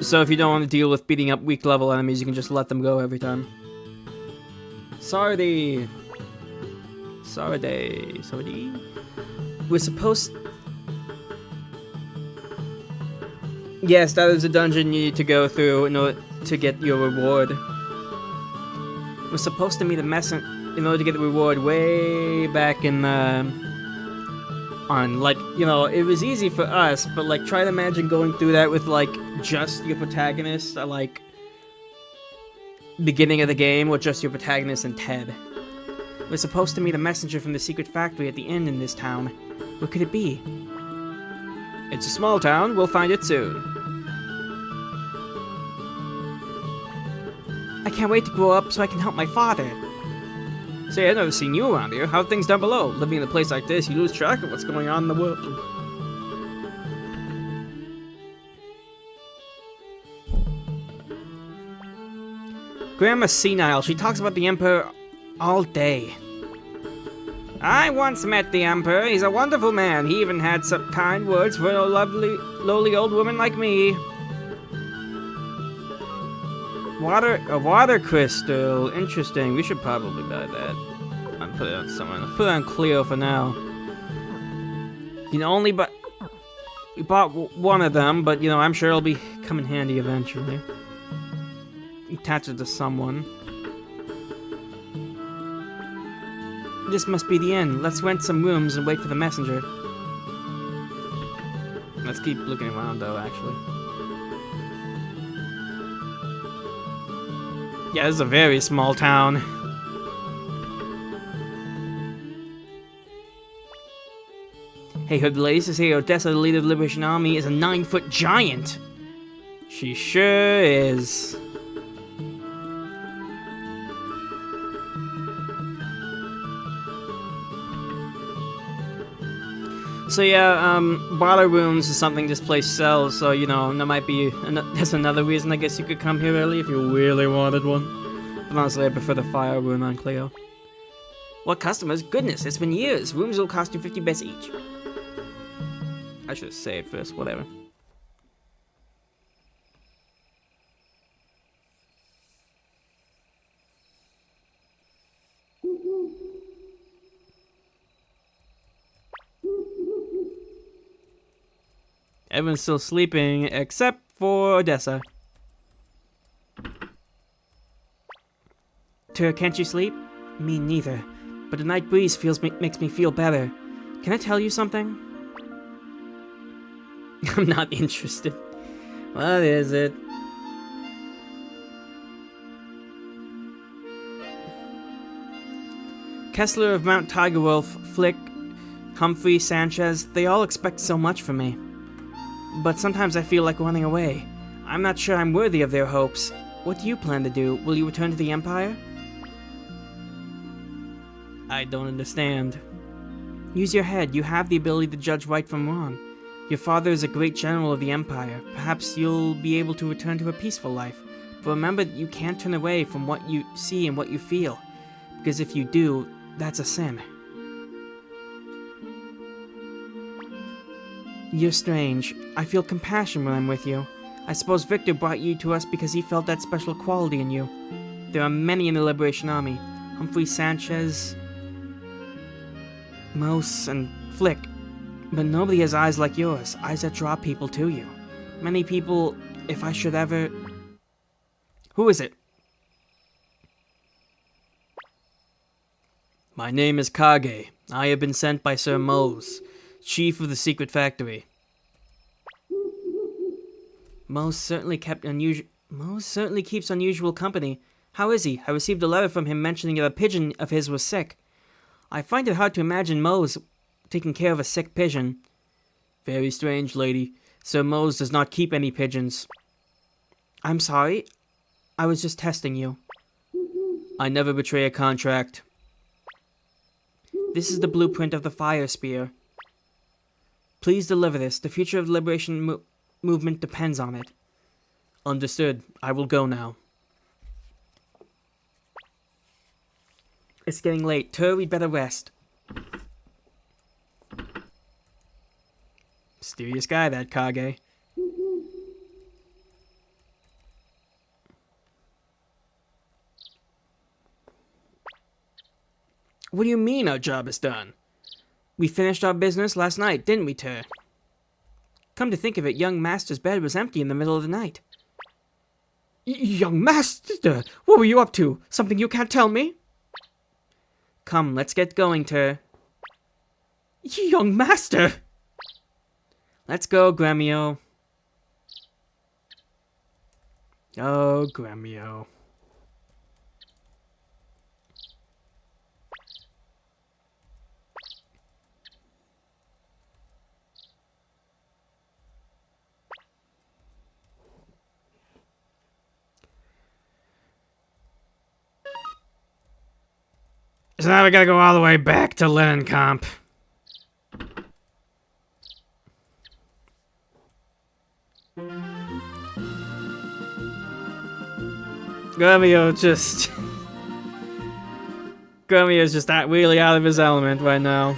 So if you don't want to deal with beating up weak level enemies, you can just let them go every time. Sorry. We're supposed... Yes, that is a dungeon you need to go through in order to get your reward. We're supposed to meet a messenger in order to get the reward way back in the... like, you know, it was easy for us, but like, try to imagine going through that with like, just your protagonist, at like, beginning of the game, with just your protagonist and Ted. We're supposed to meet a messenger from the secret factory at the inn in this town. What could it be? It's a small town. We'll find it soon. I can't wait to grow up so I can help my father. Say, I've never seen you around here. How are things down below? Living in a place like this, you lose track of what's going on in the world. Grandma's senile. She talks about the Emperor all day. I once met the Emperor. He's a wonderful man. He even had some kind words for a lowly old woman like me. A water crystal. Interesting. We should probably buy that. I'll put it on someone. I'll put it on Cleo for now. You know, we bought one of them, but you know, I'm sure it'll come in handy eventually. Attach it to someone. This must be the end. Let's rent some rooms and wait for the messenger. Let's keep looking around, though, actually. Yeah, this is a very small town. Hey, heard the latest is here. Odessa, the leader of the Liberation Army, is a 9-foot giant. She sure is. So yeah, bottle rooms is something this place sells, so you know, that might be, that's another reason I guess you could come here early if you really wanted one. But honestly, I prefer the fire room on Cleo. What customers? Goodness, it's been years. Rooms will cost you 50 bits each. I should have saved first, whatever. Everyone's still sleeping, except for Odessa. Tur, can't you sleep? Me neither. But the night breeze makes me feel better. Can I tell you something? I'm not interested. What is it? Kessler of Mount Tigerwolf, Flick, Humphrey, Sanchez, they all expect so much from me. But sometimes I feel like running away. I'm not sure I'm worthy of their hopes. What do you plan to do? Will you return to the Empire? I don't understand. Use your head. You have the ability to judge right from wrong. Your father is a great general of the Empire. Perhaps you'll be able to return to a peaceful life. But remember that you can't turn away from what you see and what you feel. Because if you do, that's a sin. You're strange. I feel compassion when I'm with you. I suppose Victor brought you to us because he felt that special quality in you. There are many in the Liberation Army. Humphrey, Sanchez, Mose, and Flick. But nobody has eyes like yours, eyes that draw people to you. Many people, if I should ever... Who is it? My name is Kage. I have been sent by Sir Mose, chief of the secret factory. Mose certainly keeps unusual company. How is he? I received a letter from him mentioning that a pigeon of his was sick. I find it hard to imagine Mose taking care of a sick pigeon. Very strange, lady. Sir Mose does not keep any pigeons. I'm sorry. I was just testing you. I never betray a contract. This is the blueprint of the fire spear. Please deliver this. The future of the liberation movement depends on it. Understood. I will go now. It's getting late. Tur, we'd better rest. Mysterious guy, that Kage. What do you mean our job is done? We finished our business last night, didn't we, Tur? Come to think of it, young Master's bed was empty in the middle of the night. Young Master? What were you up to? Something you can't tell me? Come, let's get going, Tur. Young Master! Let's go, Gremio. Oh, Gremio. So now we gotta go all the way back to Lenencamp. Gremio's just really out of his element right now.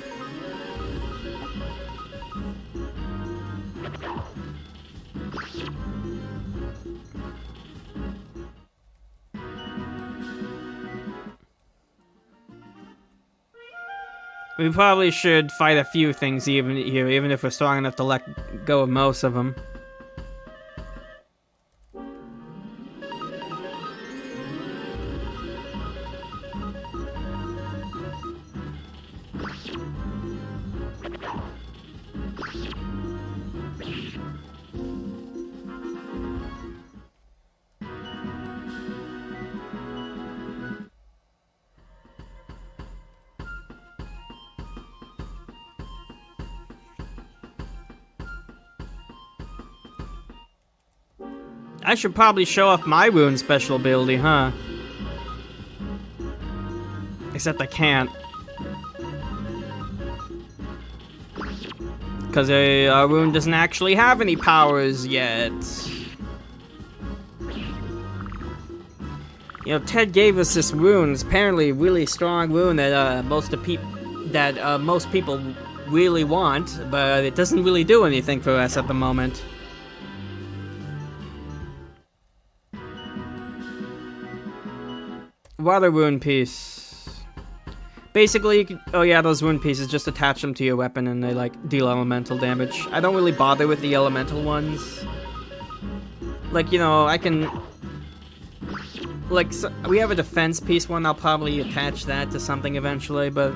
We probably should fight a few things even if we're strong enough to let go of most of them. I should probably show off my wound special ability, huh? Except I can't. Because our rune doesn't actually have any powers yet. You know, Ted gave us this rune. It's apparently a really strong rune that most people really want, but it doesn't really do anything for us at the moment. Water rune piece. Basically, you can, oh yeah, those rune pieces, just attach them to your weapon and they like deal elemental damage. I don't really bother with the elemental ones. Like, you know, I can... Like, so, we have a defense piece one, I'll probably attach that to something eventually, but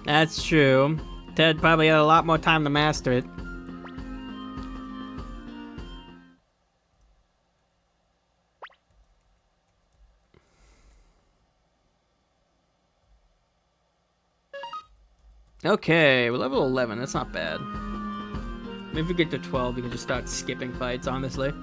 that's true. Ted probably had a lot more time to master it. Okay, we're level 11, that's not bad. Maybe if we get to 12, we can just start skipping fights, honestly.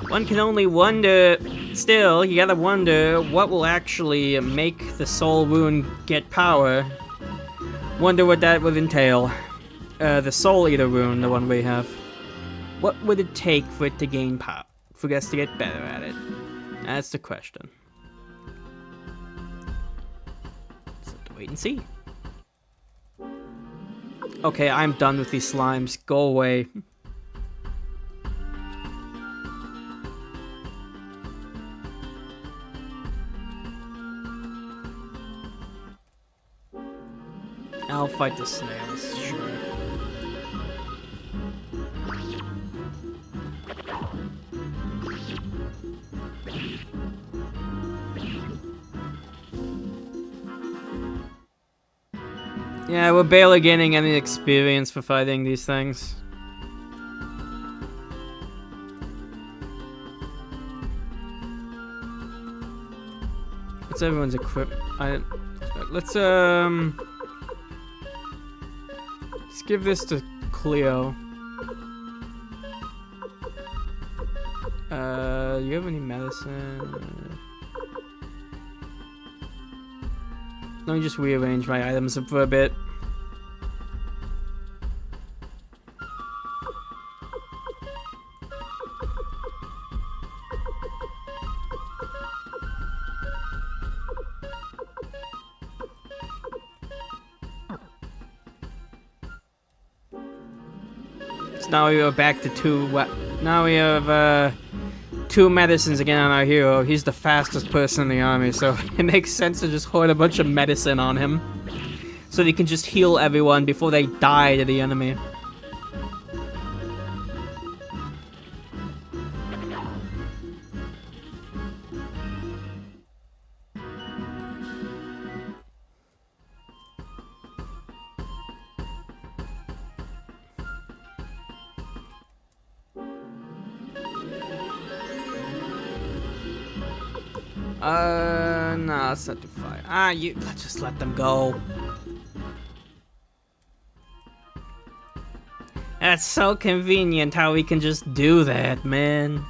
One can only wonder, still, you gotta wonder what will actually make the soul rune get power. Wonder what that would entail. The soul eater rune, the one we have. What would it take for it to gain power? For us to get better at it? That's the question. Just have to wait and see. Okay, I'm done with these slimes. Go away. I'll fight the snails, sure. Yeah, we're barely gaining any experience for fighting these things. What's everyone's equipment? Let's give this to Cleo. You have any medicine? Let me just rearrange my items for a bit. Now we are back to two. Now we have two medicines again on our hero. He's the fastest person in the army, so it makes sense to just hoard a bunch of medicine on him, so they can just heal everyone before they die to the enemy. No, let's not do fire. Let's just let them go. That's so convenient how we can just do that, man.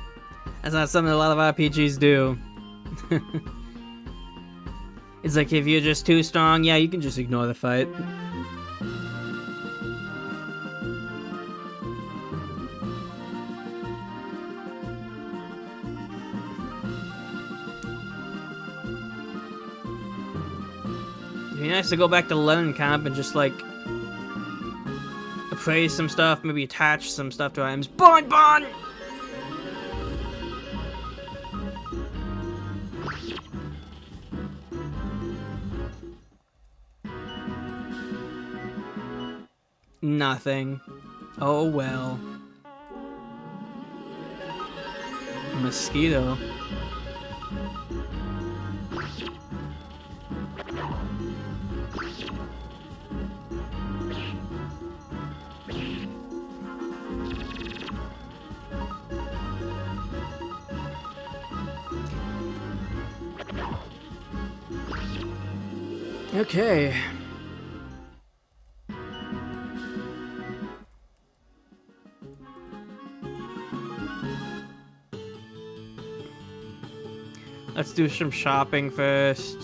That's not something a lot of RPGs do. It's like, if you're just too strong, yeah, you can just ignore the fight. It'd be nice to go back to Lenin Camp and just, like, appraise some stuff, maybe attach some stuff to items. Bon! Nothing. Oh well. Mosquito. Okay. Let's do some shopping first.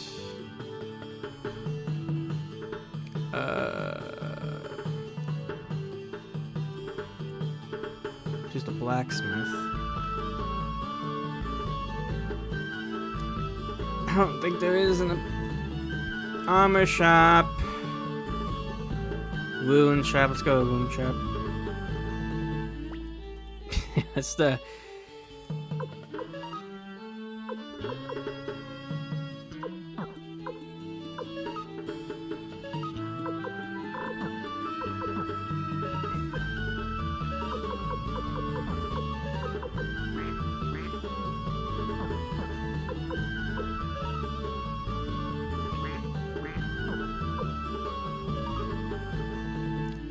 Just a blacksmith. I don't think there is an armor shop. Wound shop. Let's go to wound shop. That's the...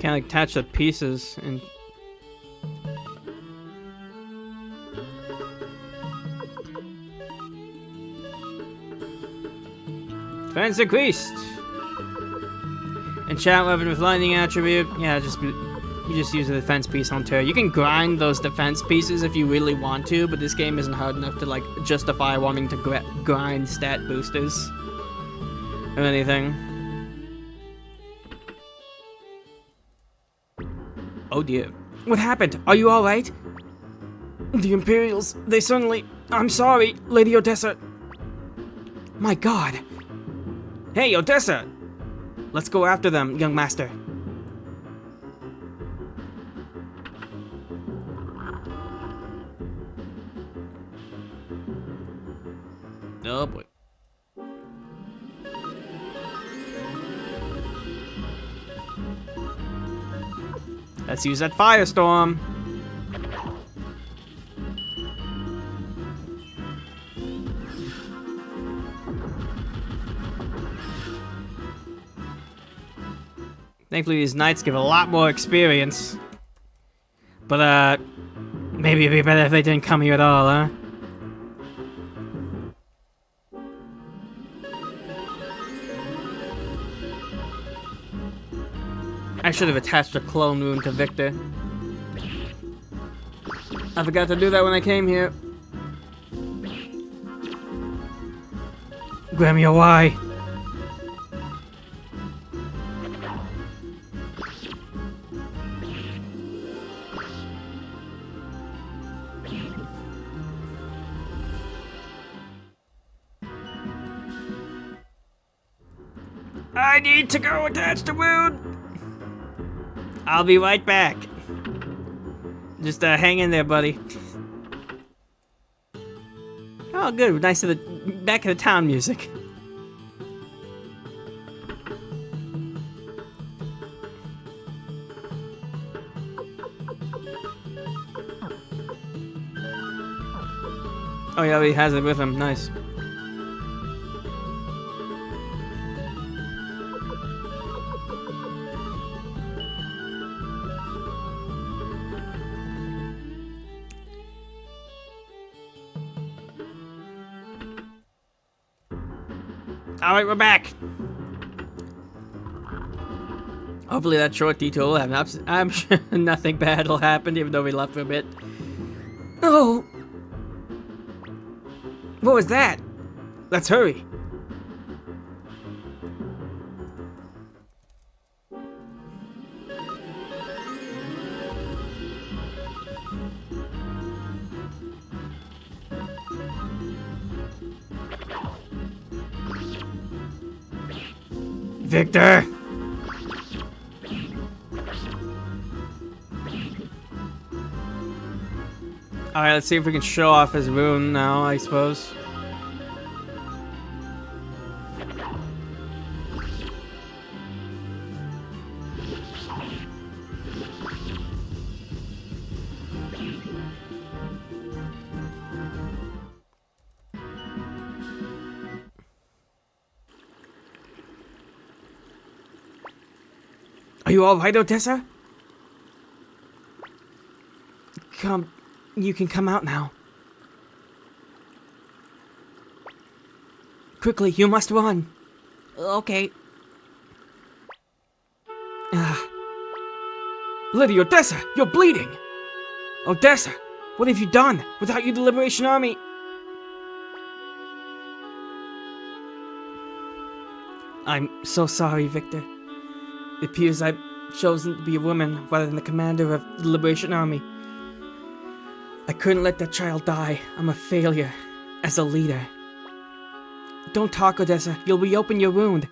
Can't like attach the pieces and defense increased. Enchant weapon with lightning attribute. Yeah, you just use a defense piece on turret. You can grind those defense pieces if you really want to, but this game isn't hard enough to like justify wanting to grind stat boosters or anything. Oh dear. What happened? Are you alright? The Imperials, they suddenly... I'm sorry, Lady Odessa. My god. Hey, Odessa! Let's go after them, young master. Oh boy. Let's use that firestorm. Thankfully, these knights give a lot more experience. But, maybe it'd be better if they didn't come here at all, huh? I should have attached a clone wound to Victor. I forgot to do that when I came here. Grandma, why? I need to go attach the wound. I'll be right back. Just hang in there, buddy. Oh, good. Nice to the back of the town music. Oh yeah, he has it with him. Nice. Alright, we're back. Hopefully that short detour will happen. I'm sure nothing bad will happen, even though we left for a bit. Oh! What was that? Let's hurry. Victor! Alright, let's see if we can show off his rune now, I suppose. you alright, Odessa? Come, you can come out now. Quickly, you must run. Okay. Lydia, Odessa, you're bleeding! Odessa, what have you done? Without you, the Liberation Army... I'm so sorry, Victor. It appears I've chosen to be a woman rather than the commander of the Liberation Army. I couldn't let that child die. I'm a failure as a leader. Don't talk, Odessa. You'll reopen your wound.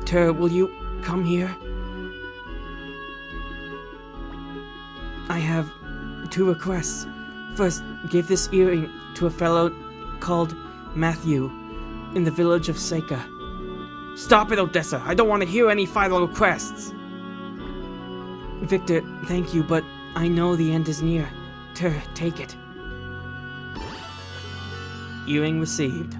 Ter, will you come here? I have 2 requests. First, give this earring to a fellow called Matthew in the village of Seika. Stop it, Odessa! I don't want to hear any final requests! Victor, thank you, but I know the end is near. Ter, take it. Earring received.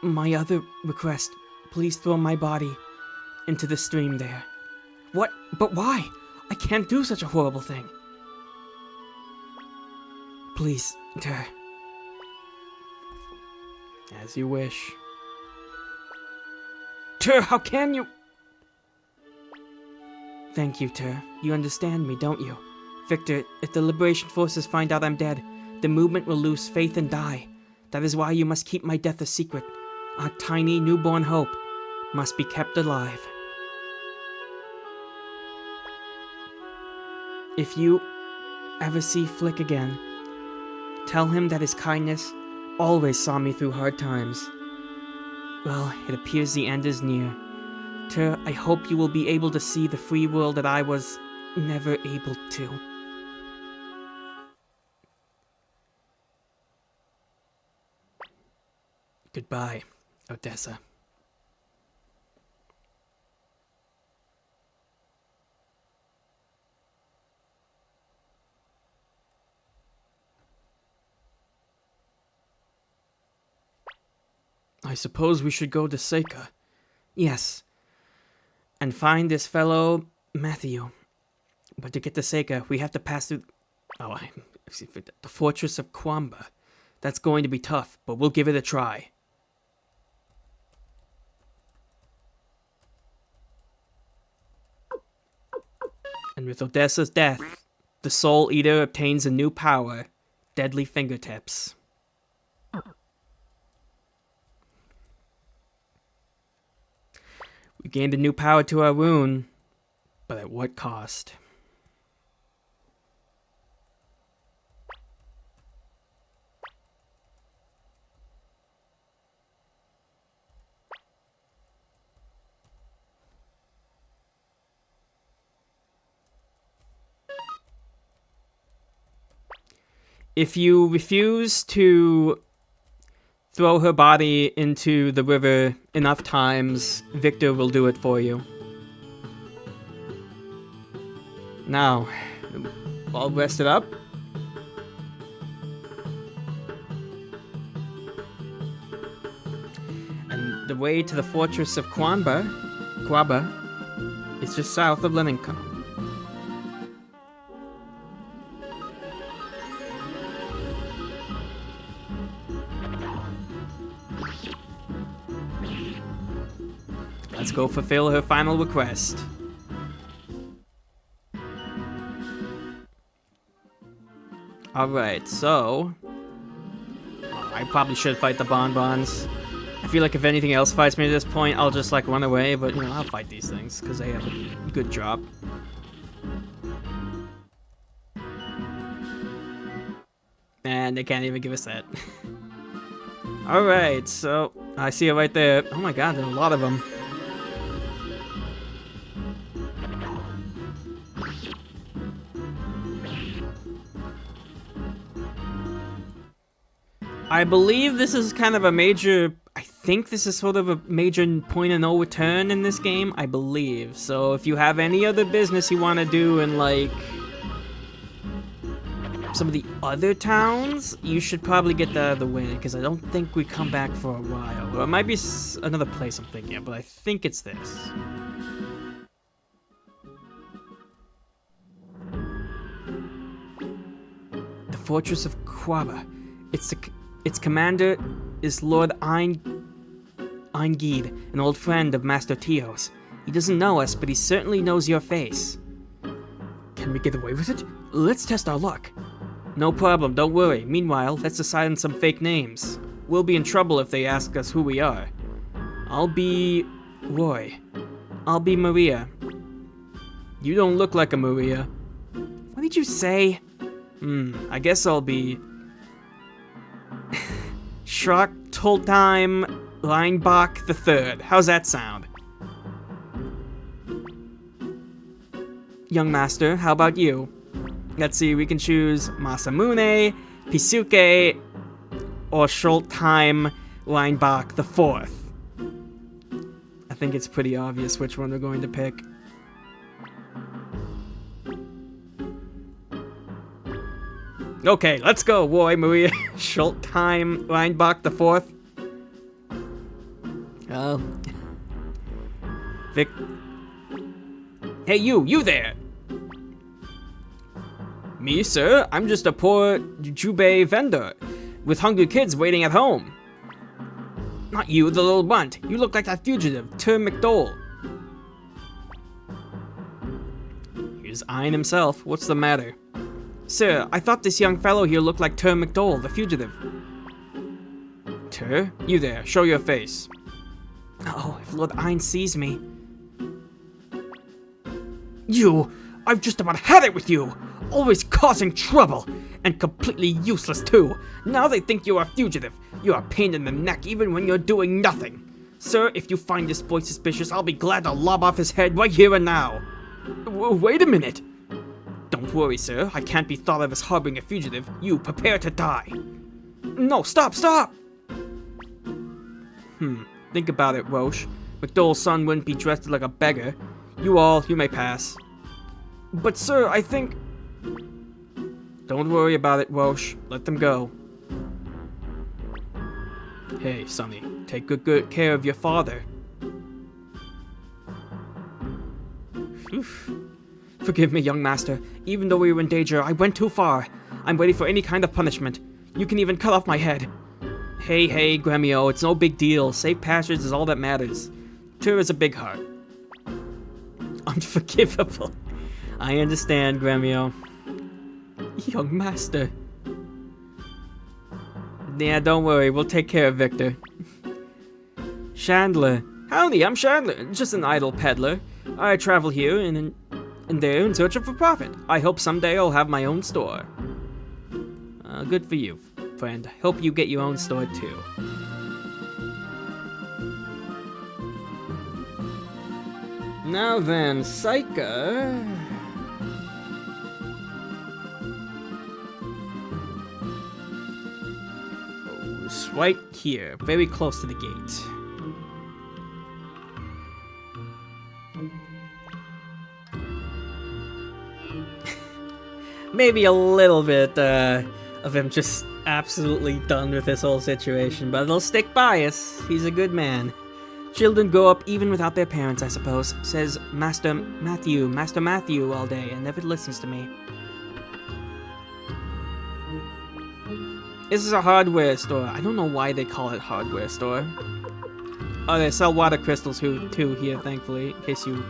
My other request, please throw my body into the stream there. What? But why? I can't do such a horrible thing. Please, Ter. As you wish. Ter, how can you? Thank you, Ter. You understand me, don't you? Victor, if the Liberation Forces find out I'm dead, the movement will lose faith and die. That is why you must keep my death a secret. Our tiny newborn hope must be kept alive. If you ever see Flick again, tell him that his kindness always saw me through hard times. Well, it appears the end is near. Ter, I hope you will be able to see the free world that I was never able to. Goodbye, Odessa. I suppose we should go to Seika. Yes. And find this fellow Matthew. But to get to Seika, we have to pass through... the fortress of Kwamba. That's going to be tough, but we'll give it a try. And with Odessa's death, the Soul Eater obtains a new power, Deadly Fingertips. We gained a new power to our wound, but at what cost? If you refuse to throw her body into the river enough times, Victor will do it for you. Now, all rested up. And the way to the fortress of Kwamba is just south of Leninka. Let's go fulfill her final request. Alright, so... I probably should fight the bonbons. I feel like if anything else fights me at this point, I'll just like run away, but you know, I'll fight these things, because they have a good drop. And they can't even give us that. Alright, so... I see it right there. Oh my god, there are a lot of them. I believe this is kind of a major... I think this is sort of a major point of no return in this game. I believe. So if you have any other business you want to do in, like... some of the other towns, you should probably get that out of the way, because I don't think we come back for a while. Or it might be another place I'm thinking of, but I think it's this. The Fortress of Quaba. Its commander is Lord Eingeed, an old friend of Master Tio's. He doesn't know us, but he certainly knows your face. Can we get away with it? Let's test our luck. No problem, don't worry. Meanwhile, let's decide on some fake names. We'll be in trouble if they ask us who we are. I'll be Roy. I'll be Maria. You don't look like a Maria. What did you say? I guess I'll be... Schrock Toltheim Leinbach III. How's that sound? Young Master, how about you? Let's see, we can choose Masamune, Pisuke, or Schultheim Leinbach IV. I think it's pretty obvious which one we're going to pick. Okay, let's go, Roy Maria Schultheim Leinbach IV. Oh. Vic. Hey, you there! Me, sir? I'm just a poor jujube vendor with hungry kids waiting at home. Not you, the little bunt. You look like that fugitive, Ter McDole. Here's Ein himself. What's the matter? Sir, I thought this young fellow here looked like Ter McDole, the fugitive. Ter? You there, show your face. Oh, if Lord Ein sees me... You! I've just about had it with you! Always causing trouble! And completely useless too! Now they think you're a fugitive! You're a pain in the neck even when you're doing nothing! Sir, if you find this boy suspicious, I'll be glad to lob off his head right here and now! Wait a minute! Don't worry, sir. I can't be thought of as harboring a fugitive. You, prepare to die! No, stop! Think about it, Roche. McDole's son wouldn't be dressed like a beggar. You may pass. But sir, I think... Don't worry about it, Roche. Let them go. Hey, Sonny, take good care of your father. Oof. Forgive me, young master. Even though we were in danger, I went too far. I'm ready for any kind of punishment. You can even cut off my head. Hey, Gremio, it's no big deal. Safe passage is all that matters. Ter is a big heart. Unforgivable. I understand, Gremio. Young master. Yeah, don't worry, we'll take care of Victor. Chandler. Howdy, I'm Chandler, just an idle peddler. I travel here and there in search of a profit. I hope someday I'll have my own store. Good for you, friend. Hope you get your own store too. Now then, Saika... Oh, it's right here, very close to the gate. Maybe a little bit of him just absolutely done with this whole situation, but they'll stick by us. He's a good man. Children grow up even without their parents, I suppose, says Master Matthew all day, and never listens to me. This is a hardware store. I don't know why they call it hardware store. Oh, they sell water crystals too here, thankfully, in case you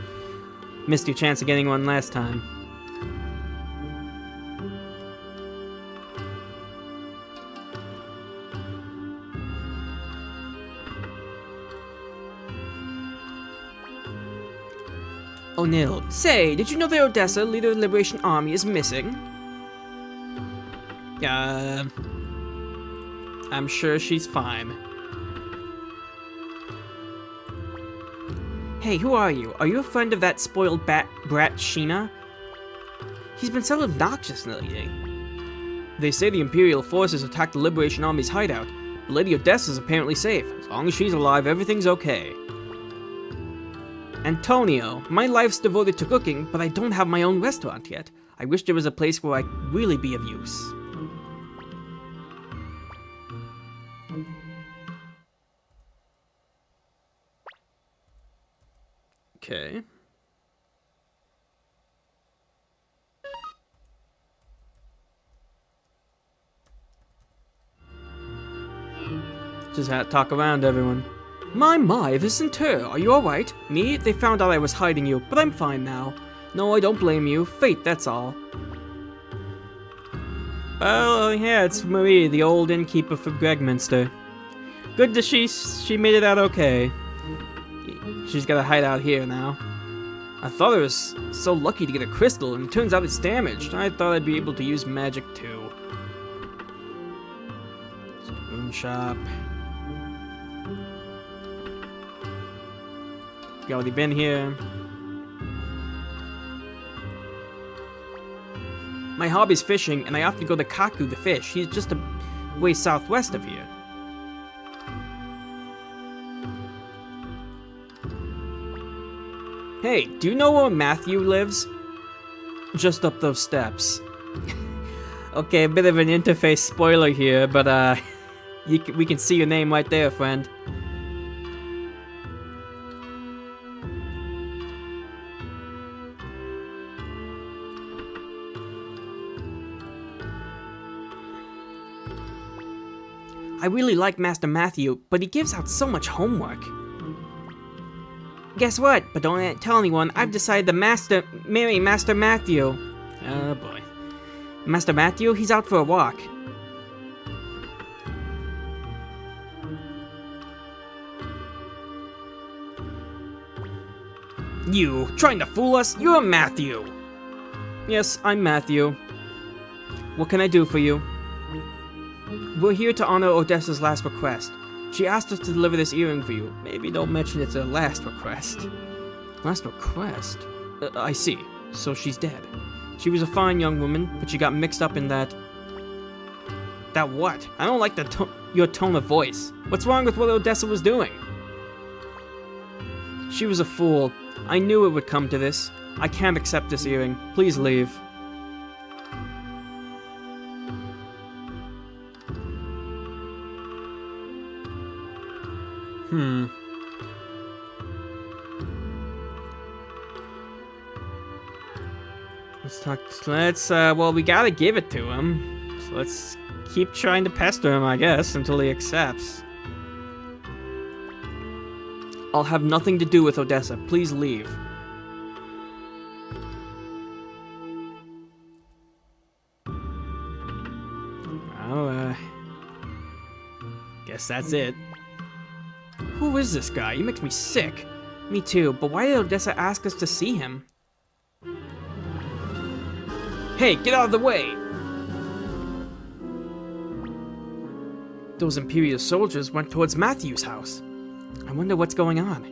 missed your chance of getting one last time. O'Neill. Say, did you know that Odessa, leader of the Liberation Army, is missing? I'm sure she's fine. Hey, who are you? Are you a friend of that spoiled brat Sheena? He's been so obnoxious lately. They say the Imperial forces attacked the Liberation Army's hideout. The Lady Odessa's apparently safe. As long as she's alive, everything's okay. Antonio, my life's devoted to cooking, but I don't have my own restaurant yet. I wish there was a place where I'd really be of use. Okay. Just had to talk around everyone. My, this isn't her. Are you alright? Me? They found out I was hiding you, but I'm fine now. No, I don't blame you. Fate, that's all. Oh, yeah, it's Marie, the old innkeeper for Gregminster. Good that she made it out okay. She's got a hideout here now. I thought I was so lucky to get a crystal, and it turns out it's damaged. I thought I'd be able to use magic too. Moon shop. You already been here. My hobby's fishing, and I often go to Kaku to fish. He's just a way southwest of here. Hey, do you know where Matthew lives? Just up those steps. Okay, a bit of an interface spoiler here, but we can see your name right there, friend. I really like Master Matthew, but he gives out so much homework. Guess what? But don't tell anyone, I've decided to marry Master Matthew. Oh boy. Master Matthew, he's out for a walk. You, trying to fool us? You're Matthew! Yes, I'm Matthew. What can I do for you? We're here to honor Odessa's last request. She asked us to deliver this earring for you. Maybe don't mention it's her last request. Last request? I see. So she's dead. She was a fine young woman, but she got mixed up in that... That what? I don't like your tone of voice. What's wrong with what Odessa was doing? She was a fool. I knew it would come to this. I can't accept this earring. Please leave. Well, we gotta give it to him. So let's keep trying to pester him, I guess, until he accepts. I'll have nothing to do with Odessa. Please leave. Well, guess that's it. Who is this guy? He makes me sick. Me too, but why did Odessa ask us to see him? Hey, get out of the way! Those Imperial soldiers went towards Matthew's house. I wonder what's going on.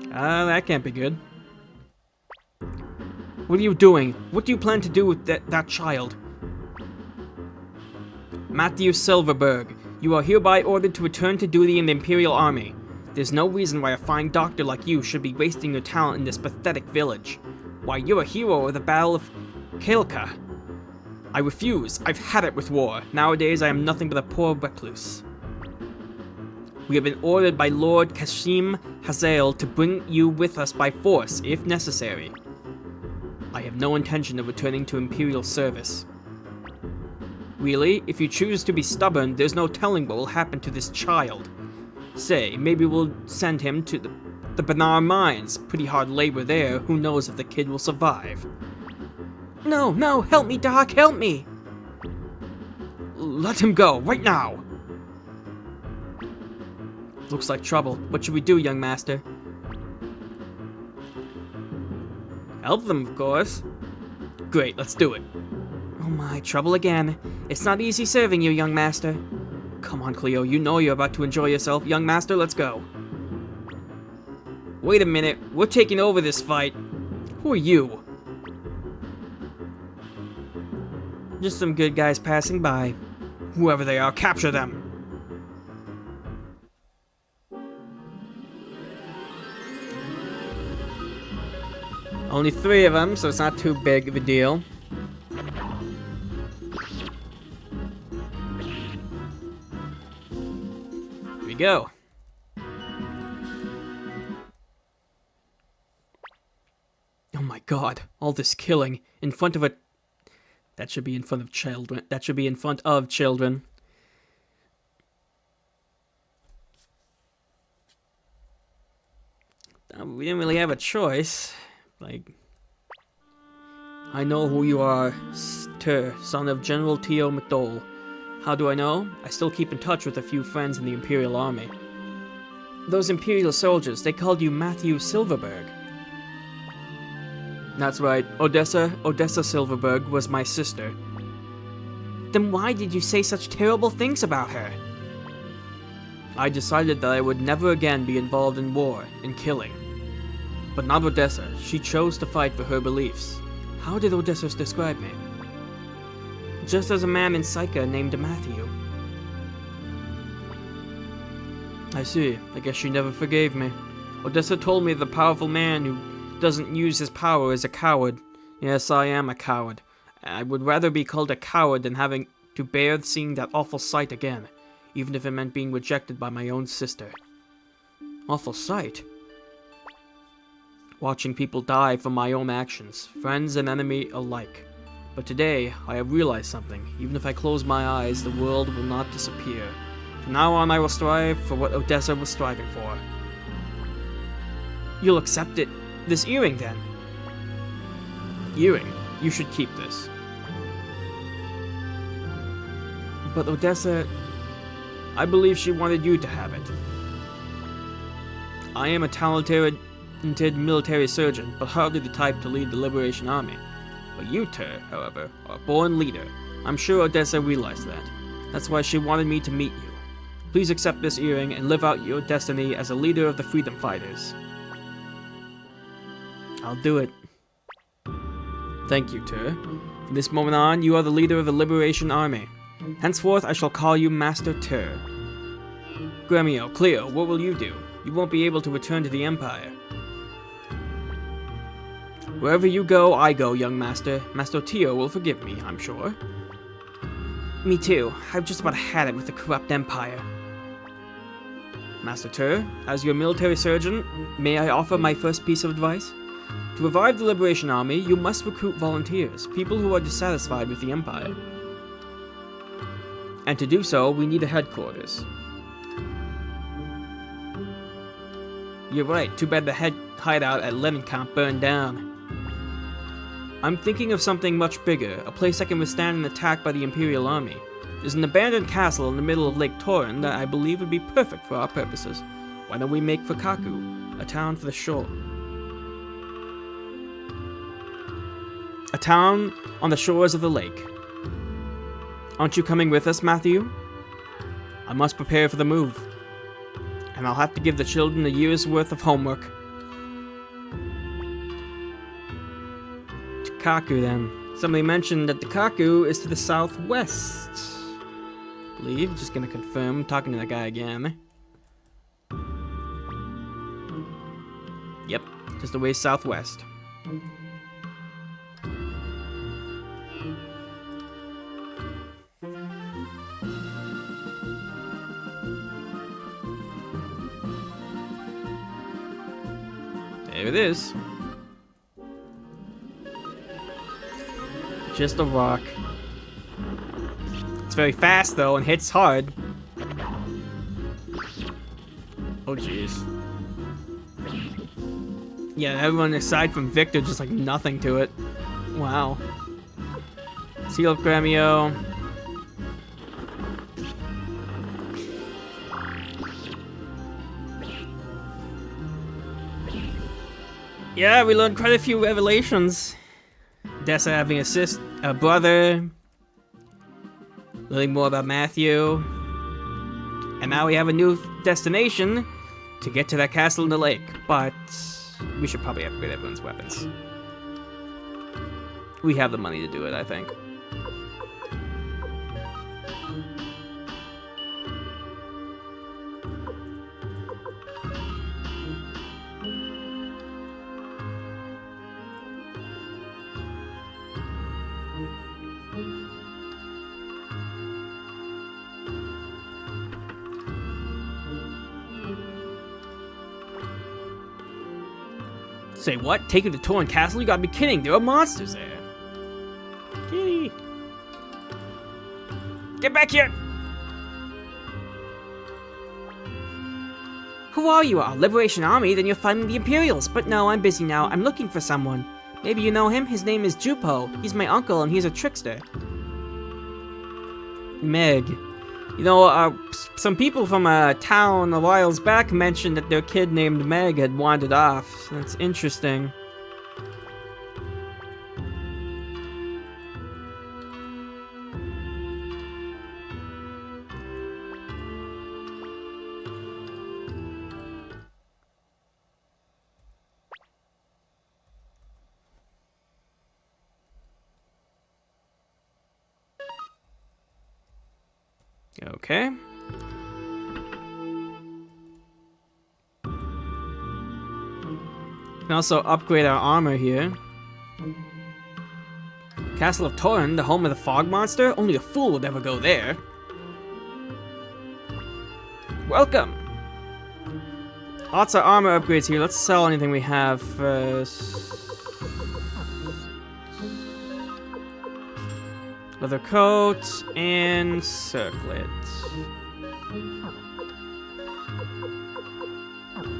That can't be good. What are you doing? What do you plan to do with that child? Matthew Silverberg, you are hereby ordered to return to duty in the Imperial Army. There's no reason why a fine doctor like you should be wasting your talent in this pathetic village. Why, you're a hero of the Battle of Kailka. I refuse. I've had it with war. Nowadays, I am nothing but a poor recluse. We have been ordered by Lord Kashim Hazael to bring you with us by force, if necessary. I have no intention of returning to Imperial service. Really, if you choose to be stubborn, there's no telling what will happen to this child. Say, maybe we'll send him to the Benar Mines. Pretty hard labor there. Who knows if the kid will survive? No, help me, Doc, help me! Let him go, right now! Looks like trouble. What should we do, young master? Help them, of course. Great, let's do it. Oh my, trouble again. It's not easy serving you, young master. Come on, Cleo, you know you're about to enjoy yourself. Young master, let's go. Wait a minute, we're taking over this fight. Who are you? Just some good guys passing by. Whoever they are, capture them. Only 3 of them, so it's not too big of a deal. Here we go. my god, all this killing in front of a... That should be in front of children. That should be in front of children. We didn't really have a choice. Like... I know who you are, Ter, son of General Teo McDowell. How do I know? I still keep in touch with a few friends in the Imperial Army. Those Imperial soldiers, they called you Matthew Silverberg. That's right, Odessa Silverberg was my sister. Then why did you say such terrible things about her? I decided that I would never again be involved in war and killing. But not Odessa, she chose to fight for her beliefs. How did Odessa describe me? Just as a man in Psycha named Matthew. I see. I guess she never forgave me. Odessa told me the powerful man who doesn't use his power is a coward. Yes, I am a coward. I would rather be called a coward than having to bear seeing that awful sight again, even if it meant being rejected by my own sister. Awful sight? Watching people die from my own actions, friends and enemy alike. But today, I have realized something. Even if I close my eyes, the world will not disappear. From now on, I will strive for what Odessa was striving for. You'll accept it. This earring, then. Earring? You should keep this. But Odessa... I believe she wanted you to have it. I am a talented military surgeon, but hardly the type to lead the Liberation Army. But you, Ter, however, are a born leader. I'm sure Odessa realized that. That's why she wanted me to meet you. Please accept this earring and live out your destiny as a leader of the freedom fighters. I'll do it. Thank you, Ter. From this moment on, you are the leader of the Liberation Army. Henceforth, I shall call you Master Ter. Gremio, Cleo, what will you do? You won't be able to return to the Empire. Wherever you go, I go, young master. Master Teo will forgive me, I'm sure. Me too. I've just about had it with the corrupt Empire. Master Ter, as your military surgeon, may I offer my first piece of advice? To revive the Liberation Army, you must recruit volunteers, people who are dissatisfied with the Empire. And to do so, we need a headquarters. You're right, too bad the hideout at Lenincamp burned down. I'm thinking of something much bigger, a place that can withstand an attack by the Imperial Army. There's an abandoned castle in the middle of Lake Torren that I believe would be perfect for our purposes. Why don't we make Fukaku, a town for the shore? A town on the shores of the lake. Aren't you coming with us, Matthew? I must prepare for the move. And I'll have to give the children a year's worth of homework. Kaku, then. Somebody mentioned that the Kaku is to the southwest. I believe. Just gonna confirm. Talking to that guy again. Yep. Just a way southwest. There it is. Just a rock. It's very fast though and hits hard. Oh jeez. Yeah, everyone aside from Victor just like nothing to it. Wow. Seal up Gremio. Yeah, we learned quite a few revelations. Dessa having a brother. Learning more about Matthew. And now we have a new destination to get to that castle in the lake. But we should probably upgrade everyone's weapons. We have the money to do it, I think. Say what? Take you to Torin Castle? You gotta be kidding. There are monsters there. Gee. Get back here! Who are you? Our Liberation Army? Then you're fighting the Imperials. But no, I'm busy now. I'm looking for someone. Maybe you know him? His name is Jupo. He's my uncle and he's a trickster. Meg. You know, some people from a town a while back mentioned that their kid named Meg had wandered off. So that's interesting. Okay. We can also upgrade our armor here. Castle of Torin, the home of the fog monster? Only a fool would ever go there. Welcome! Lots of armor upgrades here. Let's sell anything we have first. Leather coat and circlet.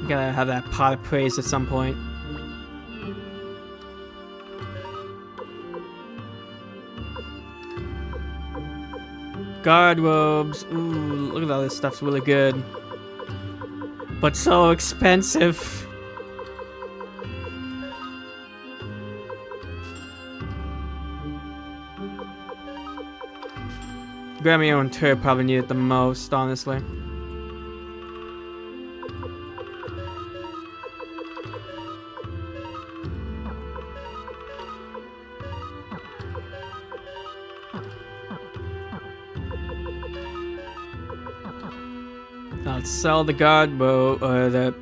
Gotta have that pot of praise at some point. Guard robes. Ooh, look at all this stuff's really good. But so expensive. Grammy and Tur probably need it the most, honestly. Let's sell the guard bow, or the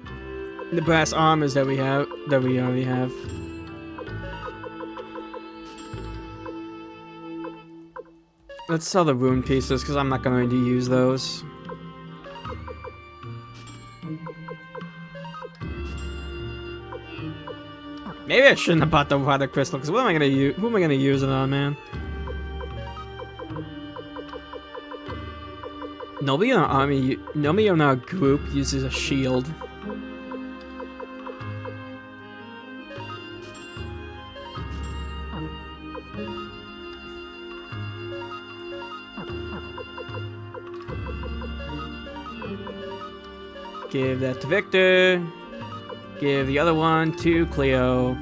brass armors that we already have. Let's sell the rune pieces, because I'm not going to use those. Maybe I shouldn't have bought the water crystal, because what am I going to use? Who am I going to use it on, man? Nobody in our army, nobody in our group uses a shield. Give that to Victor. Give the other one to Cleo.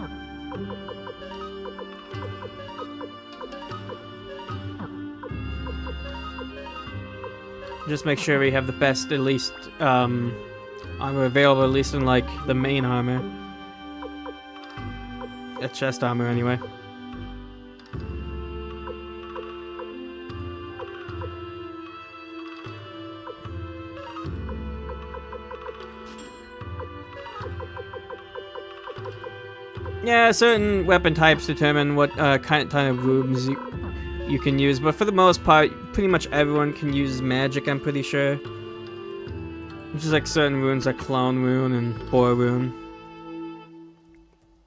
Just make sure we have the best, at least, armor available, at least in, like, the main armor. Chest armor, anyway. Yeah, certain weapon types determine what kind of runes you can use, but for the most part, pretty much everyone can use magic, I'm pretty sure. Which is like certain runes like Clone Rune and Boar Rune.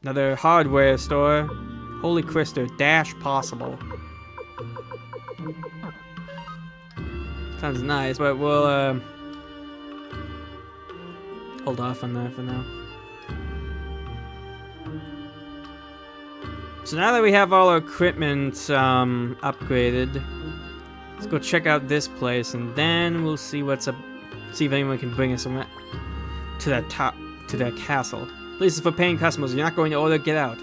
Another hardware store. Holy Crystal, dash possible. Sounds nice, but we'll hold off on that for now. So now that we have all our equipment upgraded, let's go check out this place, and then we'll see what's up. See if anyone can bring us to that castle. This is for paying customers. You're not going to order. Get out.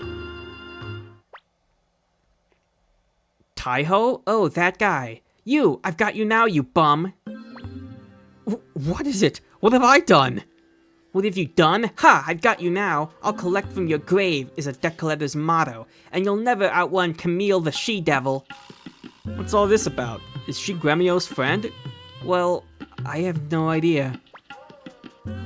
Taiho? Oh, that guy. You! I've got you now, you bum! What is it? What have I done? What have you done? Ha! I've got you now. I'll collect from your grave is a debt collector's motto, and you'll never outrun Camille the she-devil. What's all this about? Is she Gremio's friend? Well, I have no idea.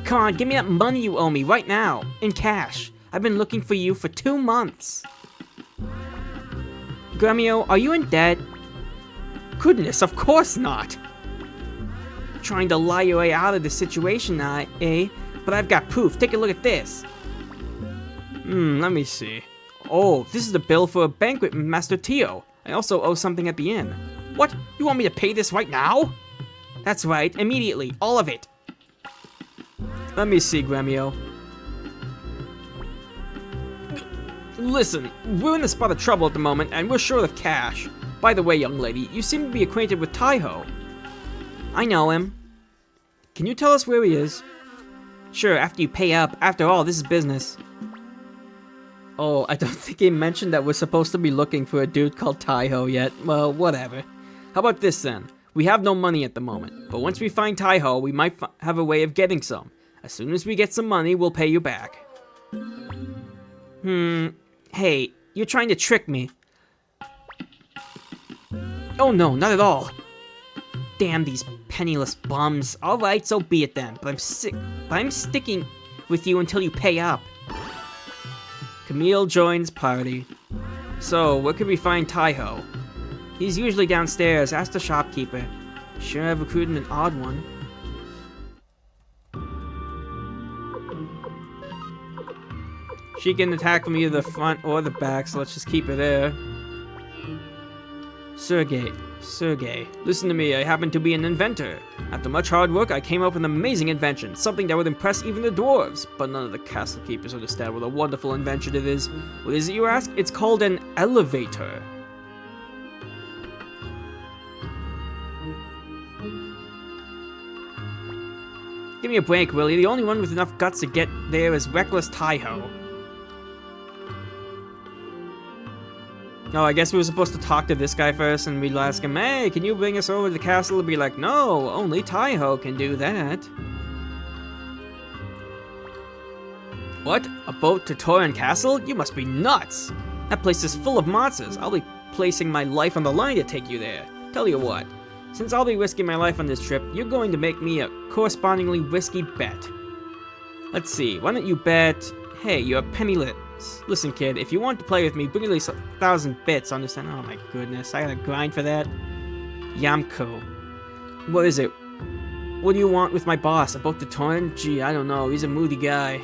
Come on, give me that money you owe me right now, in cash. I've been looking for you for 2 months. Gremio, are you in debt? Goodness, of course not. Trying to lie your way out of the situation, eh? But I've got proof. Take a look at this. Let me see. Oh, this is the bill for a banquet with Master Tio. I also owe something at the inn. What? You want me to pay this right now? That's right, immediately, all of it. Let me see, Gremio. Listen, we're in a spot of trouble at the moment, and we're short of cash. By the way, young lady, you seem to be acquainted with Taiho. I know him. Can you tell us where he is? Sure, after you pay up. After all, this is business. Oh, I don't think he mentioned that we're supposed to be looking for a dude called Taiho yet. Well, whatever. How about this then? We have no money at the moment, but once we find Taiho, we might have a way of getting some. As soon as we get some money, we'll pay you back. Hey, you're trying to trick me. Oh no, not at all. Damn these penniless bums. Alright, so be it then, but I'm sticking with you until you pay up. Camille joins party. So, where could we find Taiho? He's usually downstairs. Ask the shopkeeper. Sure, I've recruited an odd one. She can attack from either the front or the back, so let's just keep her there. Sergey, listen to me, I happen to be an inventor. After much hard work, I came up with an amazing invention, something that would impress even the dwarves. But none of the castle keepers understand what a wonderful invention it is. What is it, you ask? It's called an elevator. Give me a break, Willie. The only one with enough guts to get there is reckless Taiho. Oh, I guess we were supposed to talk to this guy first, and we'd ask him, hey, can you bring us over to the castle? He'd be like, no, only Taiho can do that. What? A boat to Torin Castle? You must be nuts! That place is full of monsters. I'll be placing my life on the line to take you there. Tell you what, since I'll be risking my life on this trip, you're going to make me a correspondingly risky bet. Let's see, why don't you bet... Hey, you're penniless. Listen, kid, if you want to play with me, bring at least 1,000 bits, understand? Oh my goodness, I gotta grind for that. Yamko. What is it? What do you want with my boss? About the Torn? Gee, I don't know, he's a moody guy.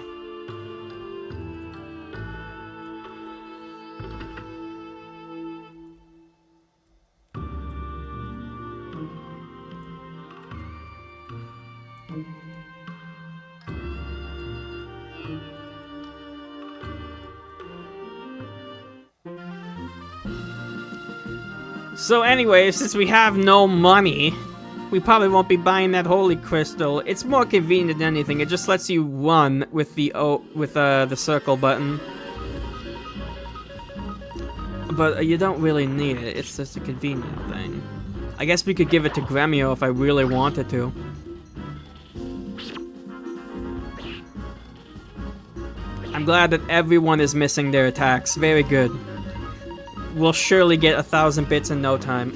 So anyway, since we have no money, we probably won't be buying that holy crystal. It's more convenient than anything. It just lets you run with the circle button. But you don't really need it. It's just a convenient thing. I guess we could give it to Gremio if I really wanted to. I'm glad that everyone is missing their attacks. Very good. We'll surely get 1,000 bits in no time.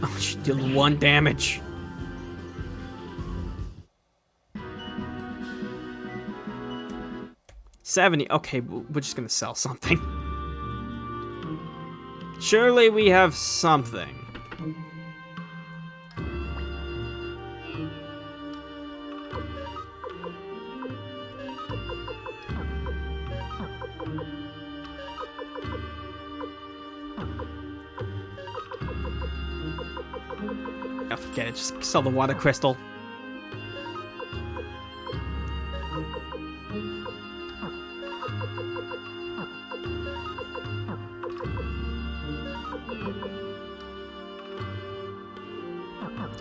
Oh, she did 1 damage. $70. Okay, we're just gonna sell something. Surely we have something. Oh, forget it, just sell the water crystal.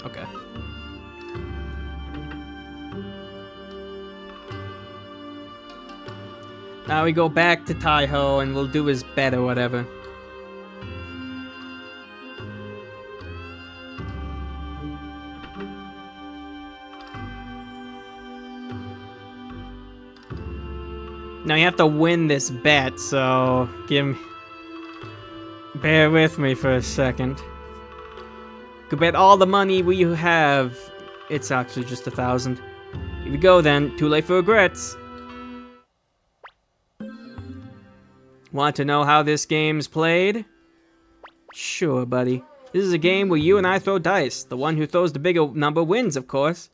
Okay. Now we go back to Taiho and we'll do his bet or whatever. Now you have to win this bet, so bear with me for a second. Could bet all the money we have. It's actually just 1,000. Here we go then. Too late for regrets. Want to know how this game's played? Sure, buddy. This is a game where you and I throw dice. The one who throws the bigger number wins, of course.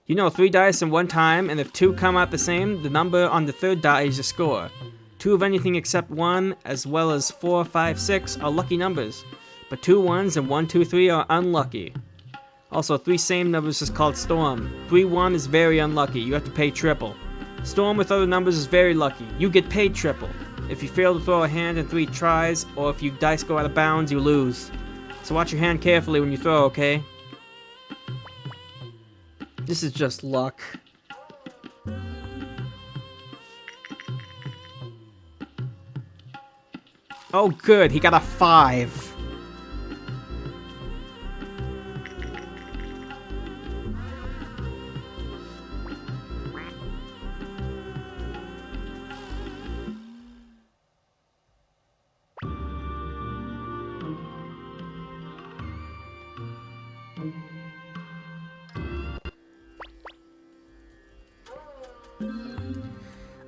You know 3 dice in one time, and if 2 come out the same, the number on the 3rd die is your score. 2 of anything except 1, as well as 4, 5, 6 are lucky numbers. But 2 1s and 1, 2, 3 are unlucky. Also, 3 same numbers is called Storm. 3, 1 is very unlucky. You have to pay triple. Storm with other numbers is very lucky. You get paid triple. If you fail to throw a hand in 3 tries, or if your dice go out of bounds, you lose. So watch your hand carefully when you throw, okay? This is just luck. Oh good, he got a 5.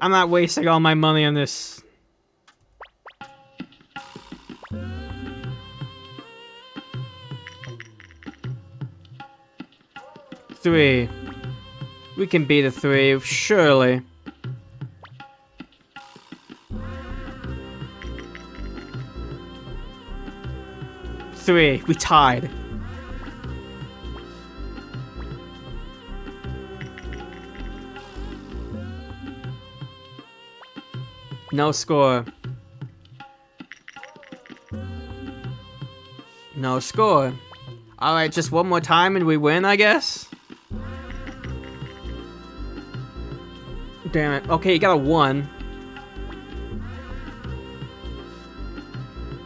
I'm not wasting all my money on this. Three. We can beat a 3, surely. Three. We tied. No score. No score. Alright, just one more time and we win, I guess? Damn it. Okay, you got a 1.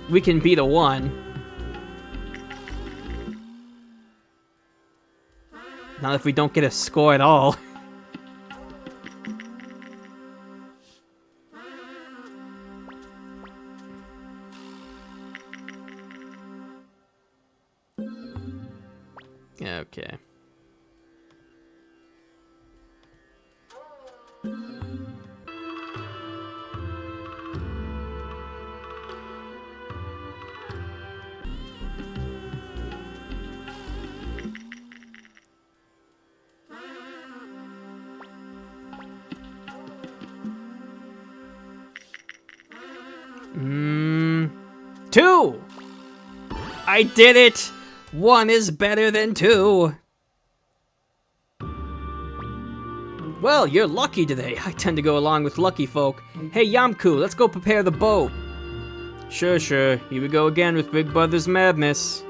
We can beat a 1. Not if we don't get a score at all. Okay. Two! I did it! 1 is better than 2. Well, you're lucky today. I tend to go along with lucky folk. Hey, Yamku, let's go prepare the boat. Sure. Here we go again with Big Brother's madness.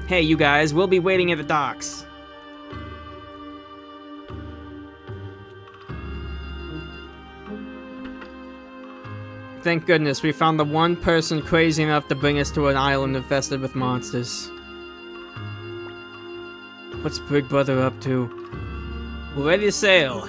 Hey, you guys, we'll be waiting at the docks. Thank goodness, we found the one person crazy enough to bring us to an island infested with monsters. What's Big Brother up to? We're ready to sail.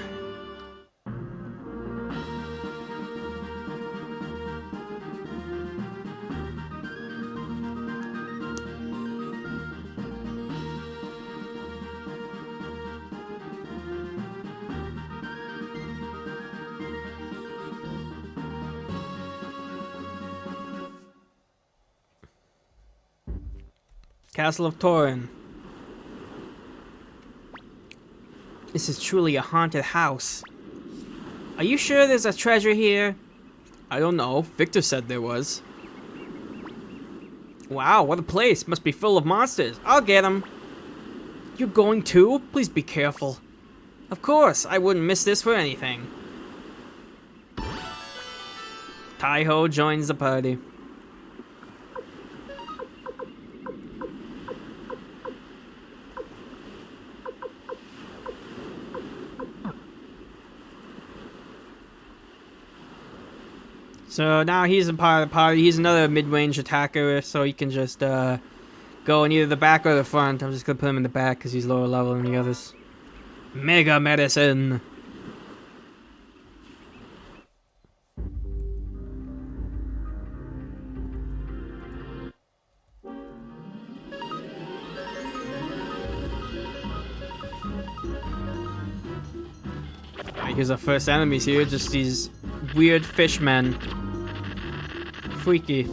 Castle of Torin. This is truly a haunted house. Are you sure there's a treasure here? I don't know. Victor said there was. Wow, what a place. Must be full of monsters. I'll get them. You're going too? Please be careful. Of course, I wouldn't miss this for anything. Tai-Ho joins the party. So now he's a part of the party. He's another mid-range attacker, so he can just go in either the back or the front. I'm just gonna put him in the back because he's lower level than the others. Mega Medicine! Here's our first enemies here, just these weird fishmen. Freaky.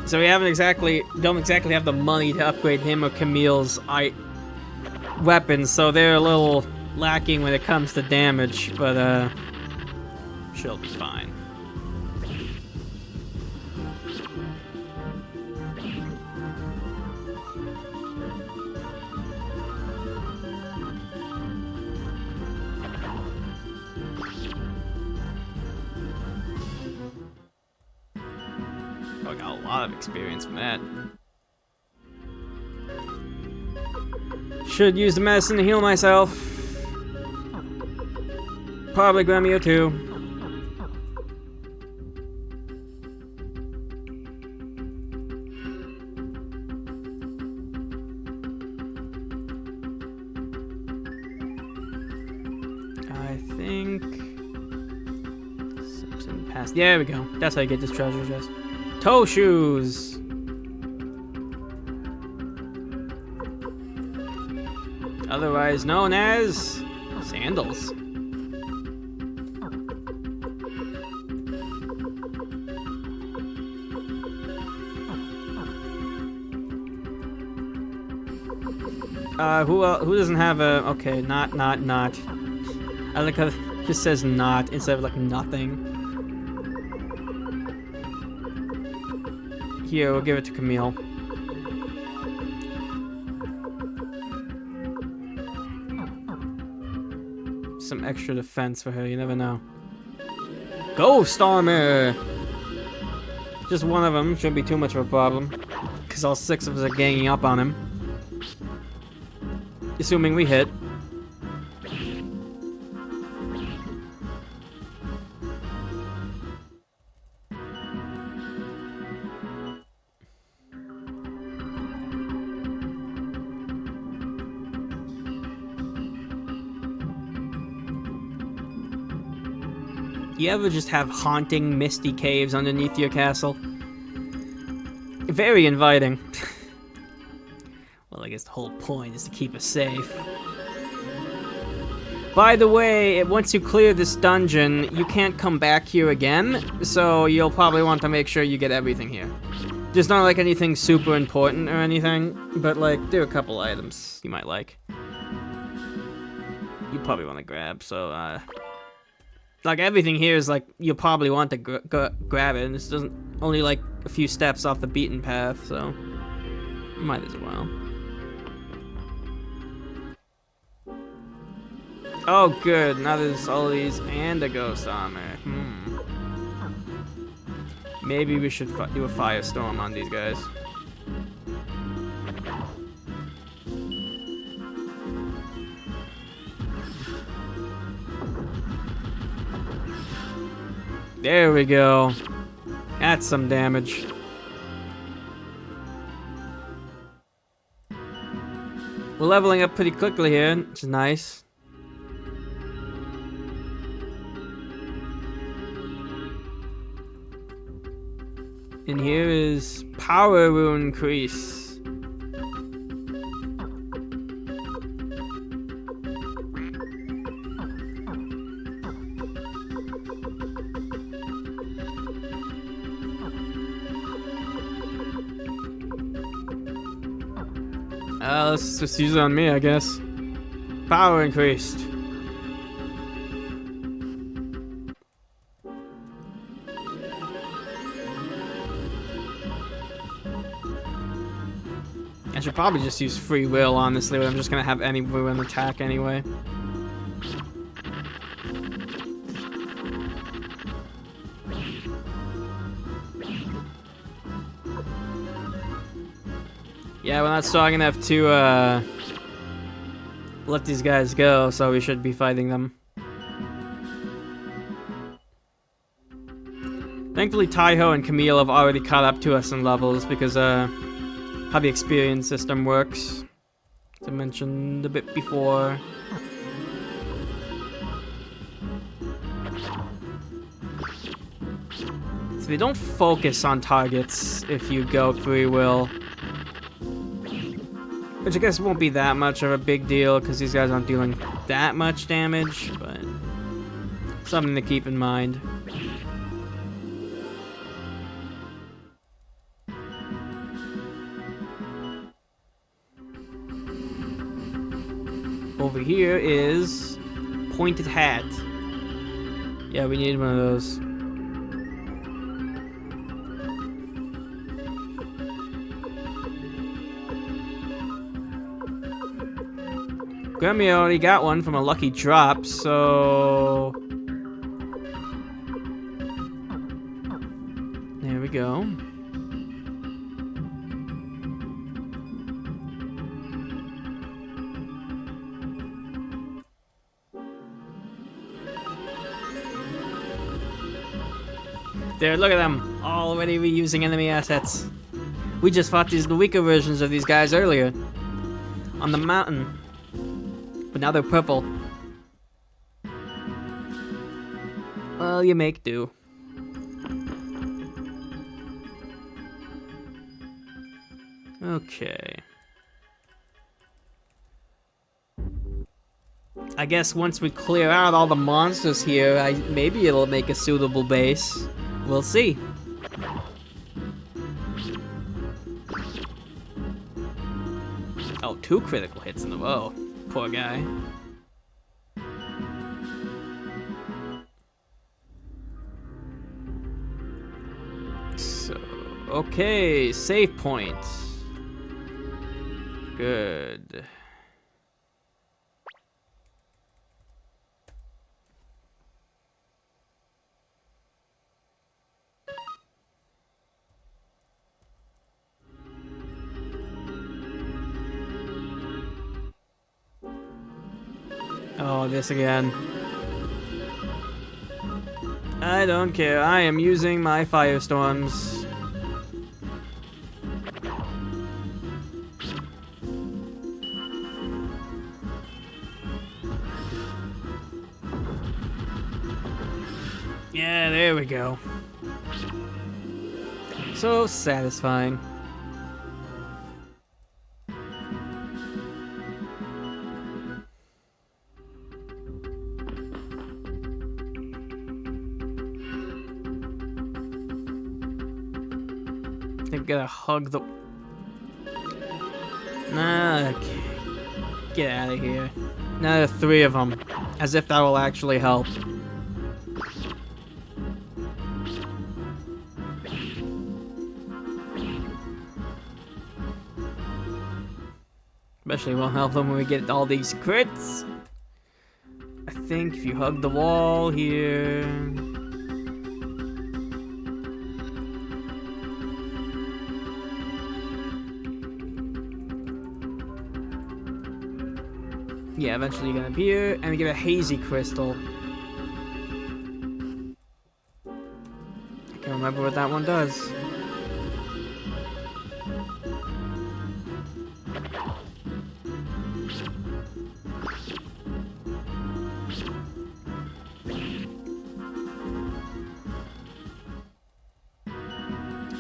So we don't exactly have the money to upgrade him or Camille's weapons, so they're a little lacking when it comes to damage, but she'll be fine. I got a lot of experience from that. Should use the medicine to heal myself. Probably Grammy or two. I think something passed. There we go. That's how you get this treasure chest. Toe shoes. Otherwise known as sandals. Who doesn't have a, okay, not. I like how it just says not instead of like nothing. Here, we'll give it to Camille. Some extra defense for her, you never know. Ghost armor! Just one of them shouldn't be too much of a problem, because all 6 of us are ganging up on him. Assuming we hit. You ever just have haunting, misty caves underneath your castle? Very inviting. Well, I guess the whole point is to keep us safe. By the way, once you clear this dungeon, you can't come back here again, so you'll probably want to make sure you get everything here. There's not like anything super important or anything, but like, there are a couple items you might like. You probably want to grab, so like everything here is like, you'll probably want to grab it, and this doesn't, only like a few steps off the beaten path, so might as well. Oh good, now there's all these and a ghost armor. Maybe we should do a firestorm on these guys. There we go. That's some damage. We're leveling up pretty quickly here, which is nice. And here is power rune increase. Let's just use it on me, I guess. Power increased. I should probably just use free will, honestly, but I'm just gonna have any ruin attack anyway. Yeah, we're not strong enough to let these guys go, so we should be fighting them. Thankfully, Taiho and Camille have already caught up to us in levels because how the experience system works, as I mentioned a bit before. So they don't focus on targets if you go free will. Which I guess won't be that much of a big deal because these guys aren't dealing that much damage, but something to keep in mind. Over here is pointed hat. Yeah, we need one of those. Grammy already got one from a lucky drop, so... There we go. There, look at them. Already reusing enemy assets. We just fought the weaker versions of these guys earlier. On the mountain. But now they're purple. Well, you make do. Okay. I guess once we clear out all the monsters here, maybe it'll make a suitable base. We'll see. Oh, 2 critical hits in a row. Poor guy. So, okay, save point. Good. Oh, this again. I don't care. I am using my firestorms. Yeah, there we go. So satisfying. I'm gonna hug the... Nah, okay. Get out of here. Now there are 3 of them. As if that will actually help. Especially won't help them when we get all these crits. I think if you hug the wall here... Yeah, eventually you're gonna appear, and we get a hazy crystal. I can't remember what that one does.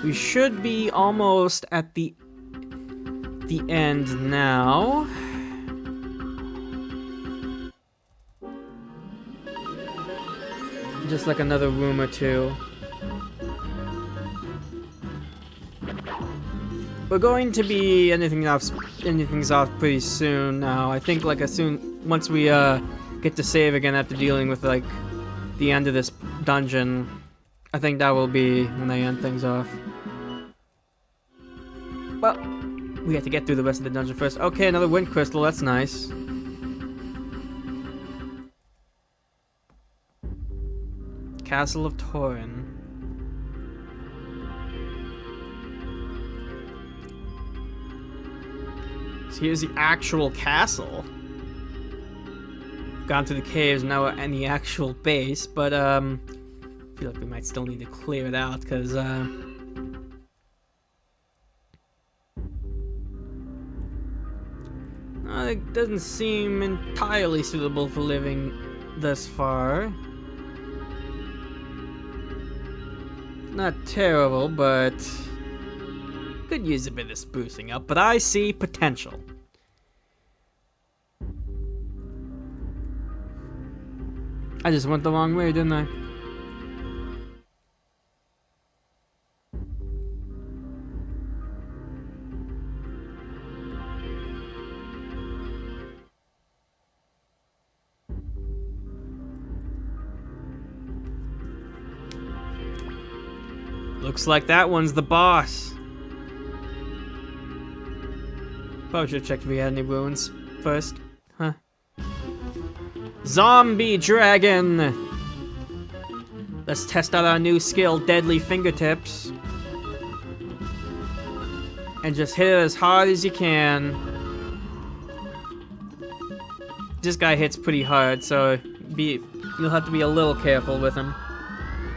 We should be almost at the end now. Just like another room or two. We're going to be anything's off pretty soon now. I think like once we get to save again after dealing with like the end of this dungeon, I think that will be when I end things off. Well, we have to get through the rest of the dungeon first. Okay, another wind crystal, that's nice. Castle of Torin. So here's the actual castle. Gone through the caves, now we're in the actual base, but I feel like we might still need to clear it out, because it doesn't seem entirely suitable for living thus far. Not terrible, but could use a bit of sprucing up, but I see potential. I just went the wrong way, didn't I? Looks like that one's the boss. Probably should have checked if we had any wounds first. Huh. Zombie Dragon! Let's test out our new skill, Deadly Fingertips. And just hit it as hard as you can. This guy hits pretty hard, so you'll have to be a little careful with him.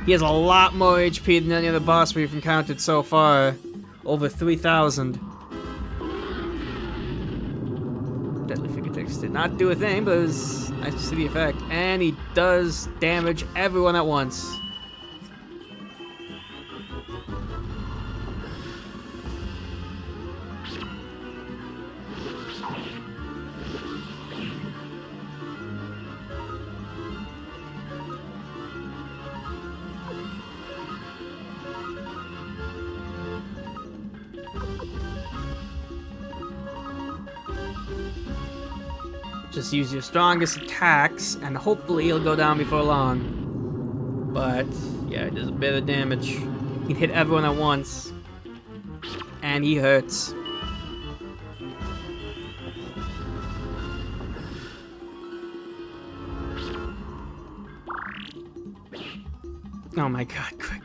He has a lot more HP than any other boss we've encountered so far. Over 3,000. Deadly Fingertips did not do a thing, but it was nice to see the effect. And he does damage everyone at once. Just use your strongest attacks, and hopefully he'll go down before long. But, yeah, it does a bit of damage. He can hit everyone at once. And he hurts. Oh my god, quick.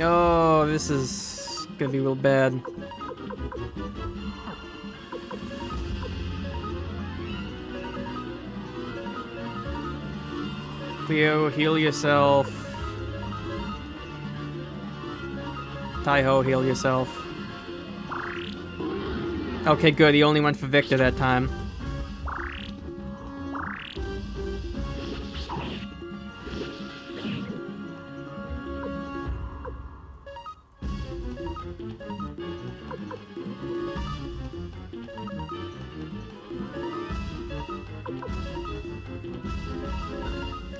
Oh, this is gonna be real bad. Cleo, heal yourself. Taiho, heal yourself. Okay, good. He only went for Victor that time.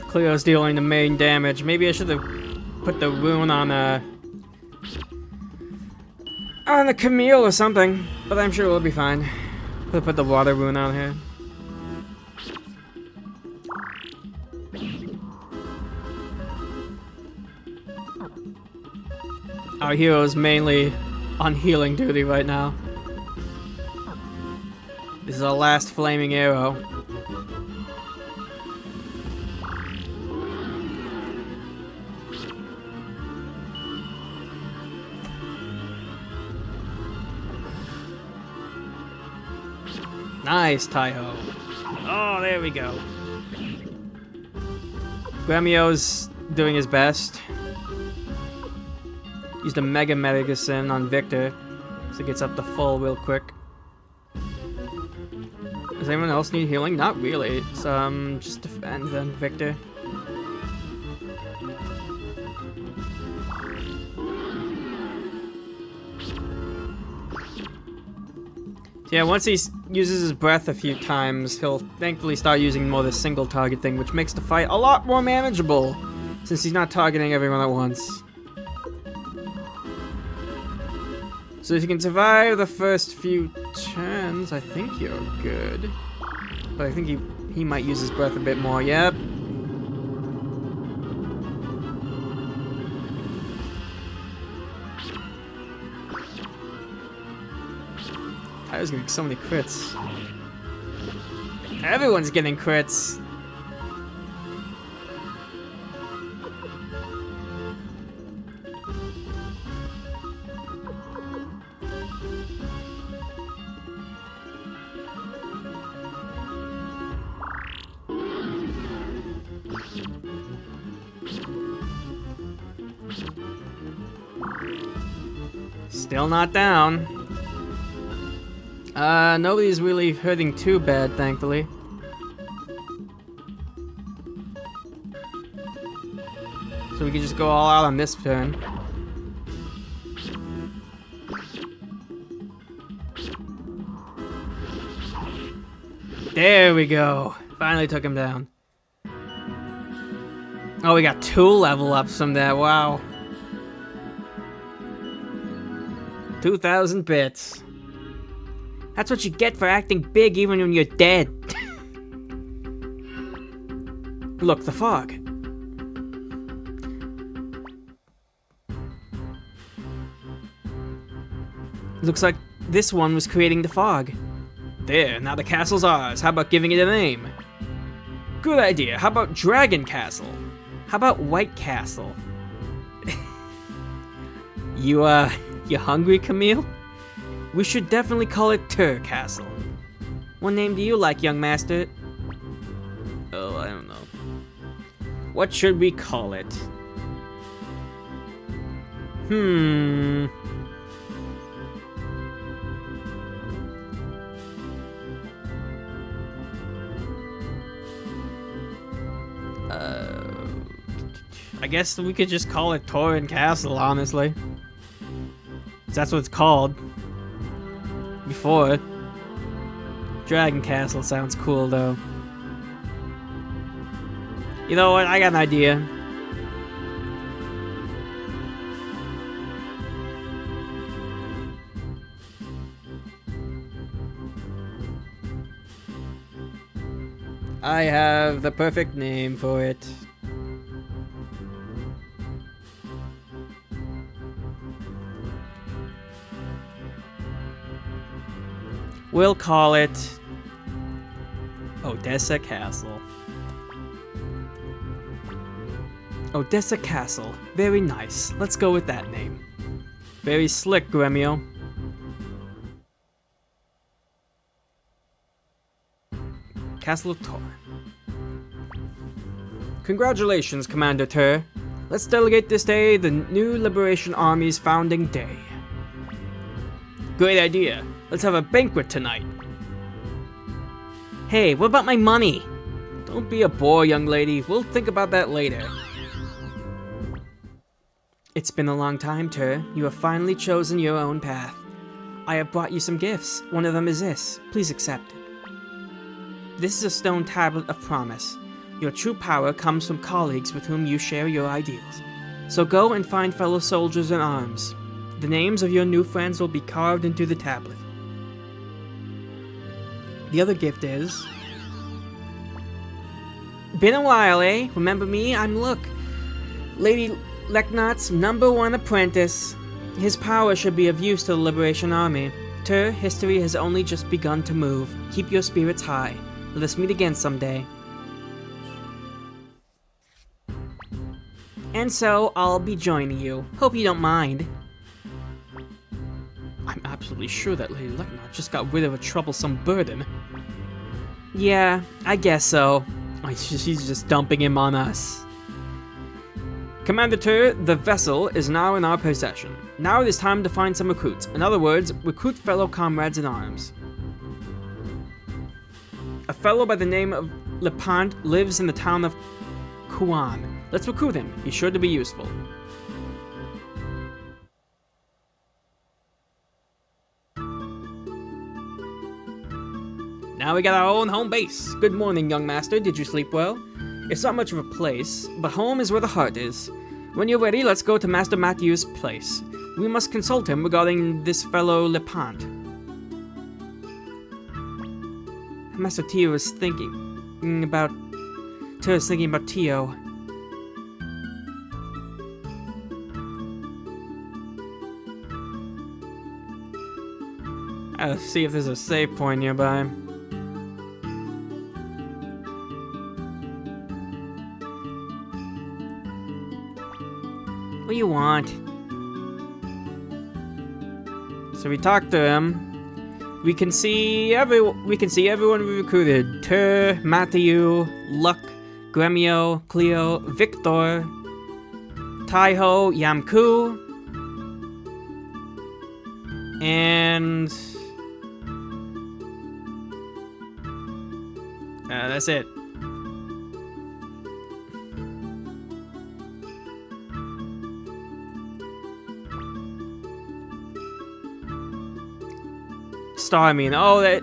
Cleo's dealing the main damage. Maybe I should have put the rune on the Camille or something, but I'm sure it'll be fine. Put the water rune on here. Our hero is mainly on healing duty right now. This is our last flaming arrow. Nice, Taiho. Oh, there we go. Gremio's doing his best. Used a Mega Medicine on Victor, so it gets up to full real quick. Does anyone else need healing? Not really. It's, just defend then, Victor. Yeah, once he uses his breath a few times, he'll thankfully start using more of the single target thing, which makes the fight a lot more manageable, since he's not targeting everyone at once. So if you can survive the first few turns, I think you're good. But I think he might use his breath a bit more. Yep. I was getting so many crits. Everyone's getting crits. Still not down. Nobody's really hurting too bad, thankfully. So we can just go all out on this turn. There we go. Finally took him down. Oh, we got 2 level ups from that. Wow. 2,000 bits. That's what you get for acting big even when you're dead. Look, the fog. Looks like this one was creating the fog. There, now the castle's ours. How about giving it a name? Good idea. How about Dragon Castle? How about White Castle? You hungry, Camille? We should definitely call it Tur Castle. What name do you like, young master? Oh, I don't know. What should we call it? I guess we could just call it Torin Castle, honestly. That's what it's called. Before. Dragon Castle sounds cool, though. You know what? I got an idea. I have the perfect name for it. We'll call it Odessa Castle. Odessa Castle. Very nice. Let's go with that name. Very slick, Gremio. Castle of Tor. Congratulations, Commander Tur. Let's delegate this day the new Liberation Army's founding day. Great idea. Let's have a banquet tonight. Hey, what about my money? Don't be a bore, young lady. We'll think about that later. It's been a long time, Tur. You have finally chosen your own path. I have brought you some gifts. One of them is this. Please accept it. This is a stone tablet of promise. Your true power comes from colleagues with whom you share your ideals. So go and find fellow soldiers in arms. The names of your new friends will be carved into the tablet. The other gift is... Been a while, eh? Remember me? I'm Look. Lady Leknot's #1 apprentice. His power should be of use to the Liberation Army. Tur, history has only just begun to move. Keep your spirits high. Let us meet again someday. And so, I'll be joining you. Hope you don't mind. I'm absolutely sure that Lady Leknot just got rid of a troublesome burden. Yeah, I guess so. She's just dumping him on us. Commander Tur, the vessel is now in our possession. Now it is time to find some recruits. In other words, recruit fellow comrades in arms. A fellow by the name of Lepant lives in the town of Kuan. Let's recruit him. He's sure to be useful. Now we got our own home base. Good morning, young master. Did you sleep well? It's not much of a place, but home is where the heart is. When you're ready, let's go to Master Matthew's place. We must consult him regarding this fellow Lepant. Master Tio is thinking about... Tur's thinking about Tio. I'll see if there's a save point nearby. What do you want? So we talked to him. We can see everyone we recruited. Tur, Matthew, Luck, Gremio, Cleo, Victor, Taiho, Yamku, and that's it. Star, I mean, oh, that,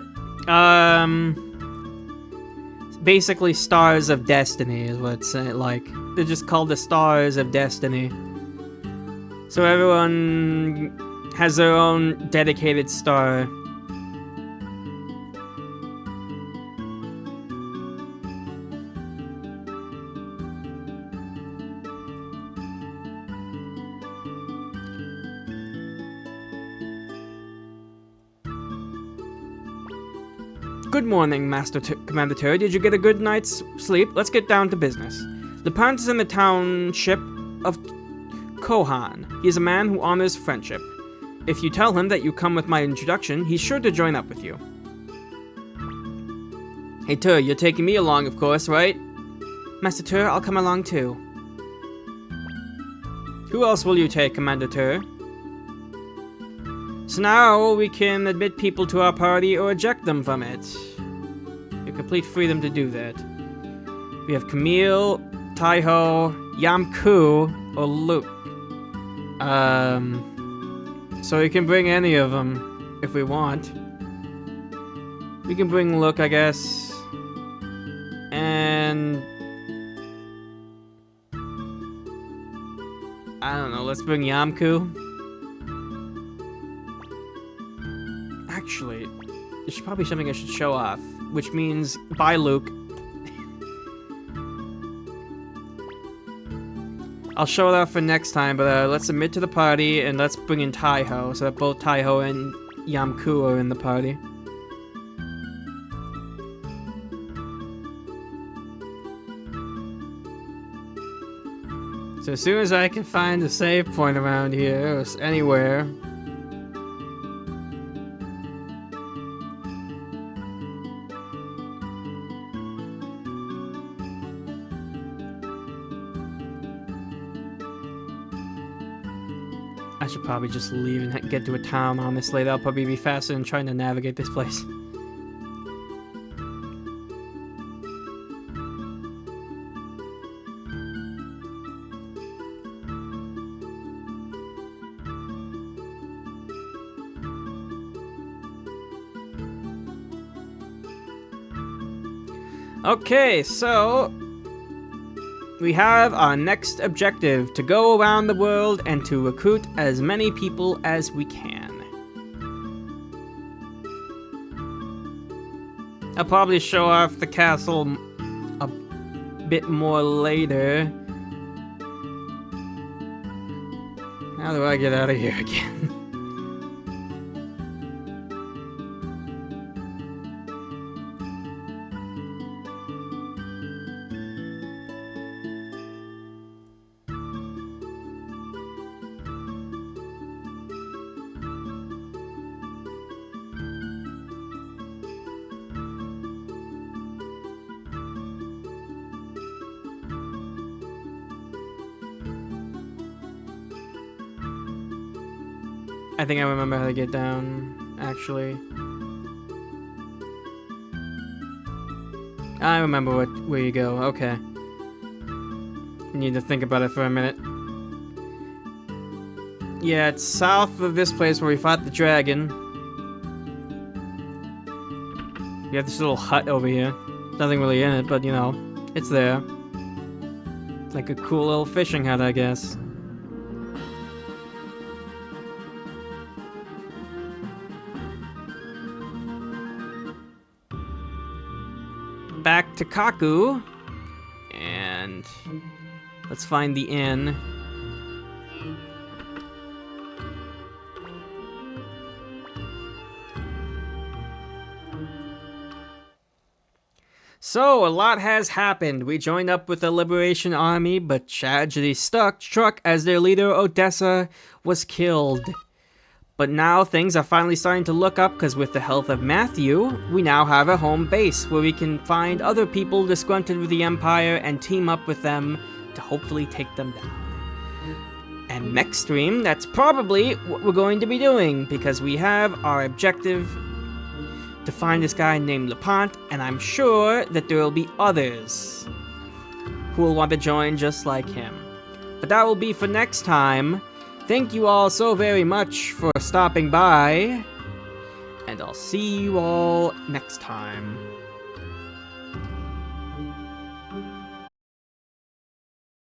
basically Stars of Destiny is what it's like. They're just called the Stars of Destiny. So everyone has their own dedicated star. Good morning, Commander Tur. Did you get a good night's sleep? Let's get down to business. Lepant is in the township of Kohan. He is a man who honors friendship. If you tell him that you come with my introduction, he's sure to join up with you. Hey Tur, you're taking me along, of course, right? Master Tur, I'll come along too. Who else will you take, Commander Tur? So now we can admit people to our party or eject them from it. You have complete freedom to do that. We have Camille, Taiho, Yamku, or Luke. So we can bring any of them if we want. We can bring Luke, I guess. And I don't know, let's bring Yamku. Actually, there's probably something I should show off, which means bye, Luke. I'll show it off for next time, but let's admit to the party and let's bring in Taiho, so that both Taiho and Yamku are in the party. So as soon as I can find a save point around here, or anywhere. I should probably just leave and get to a town, honestly. That'll probably be faster than trying to navigate this place. Okay, so we have our next objective, to go around the world and to recruit as many people as we can. I'll probably show off the castle a bit more later. How do I get out of here again? I think I remember how to get down, actually. I remember where you go, okay. Need to think about it for a minute. Yeah, it's south of this place where we fought the dragon. We have this little hut over here. Nothing really in it, but you know, it's there. It's like a cool little fishing hut, I guess. Back to Kaku, and let's find the inn. So, a lot has happened. We joined up with the Liberation Army, but tragedy struck as their leader, Odessa, was killed. But now things are finally starting to look up, because with the help of Matthew, we now have a home base where we can find other people disgruntled with the Empire and team up with them to hopefully take them down. And next stream, that's probably what we're going to be doing, because we have our objective to find this guy named Lepant, and I'm sure that there will be others who will want to join just like him. But that will be for next time. Thank you all so very much for stopping by, and I'll see you all next time.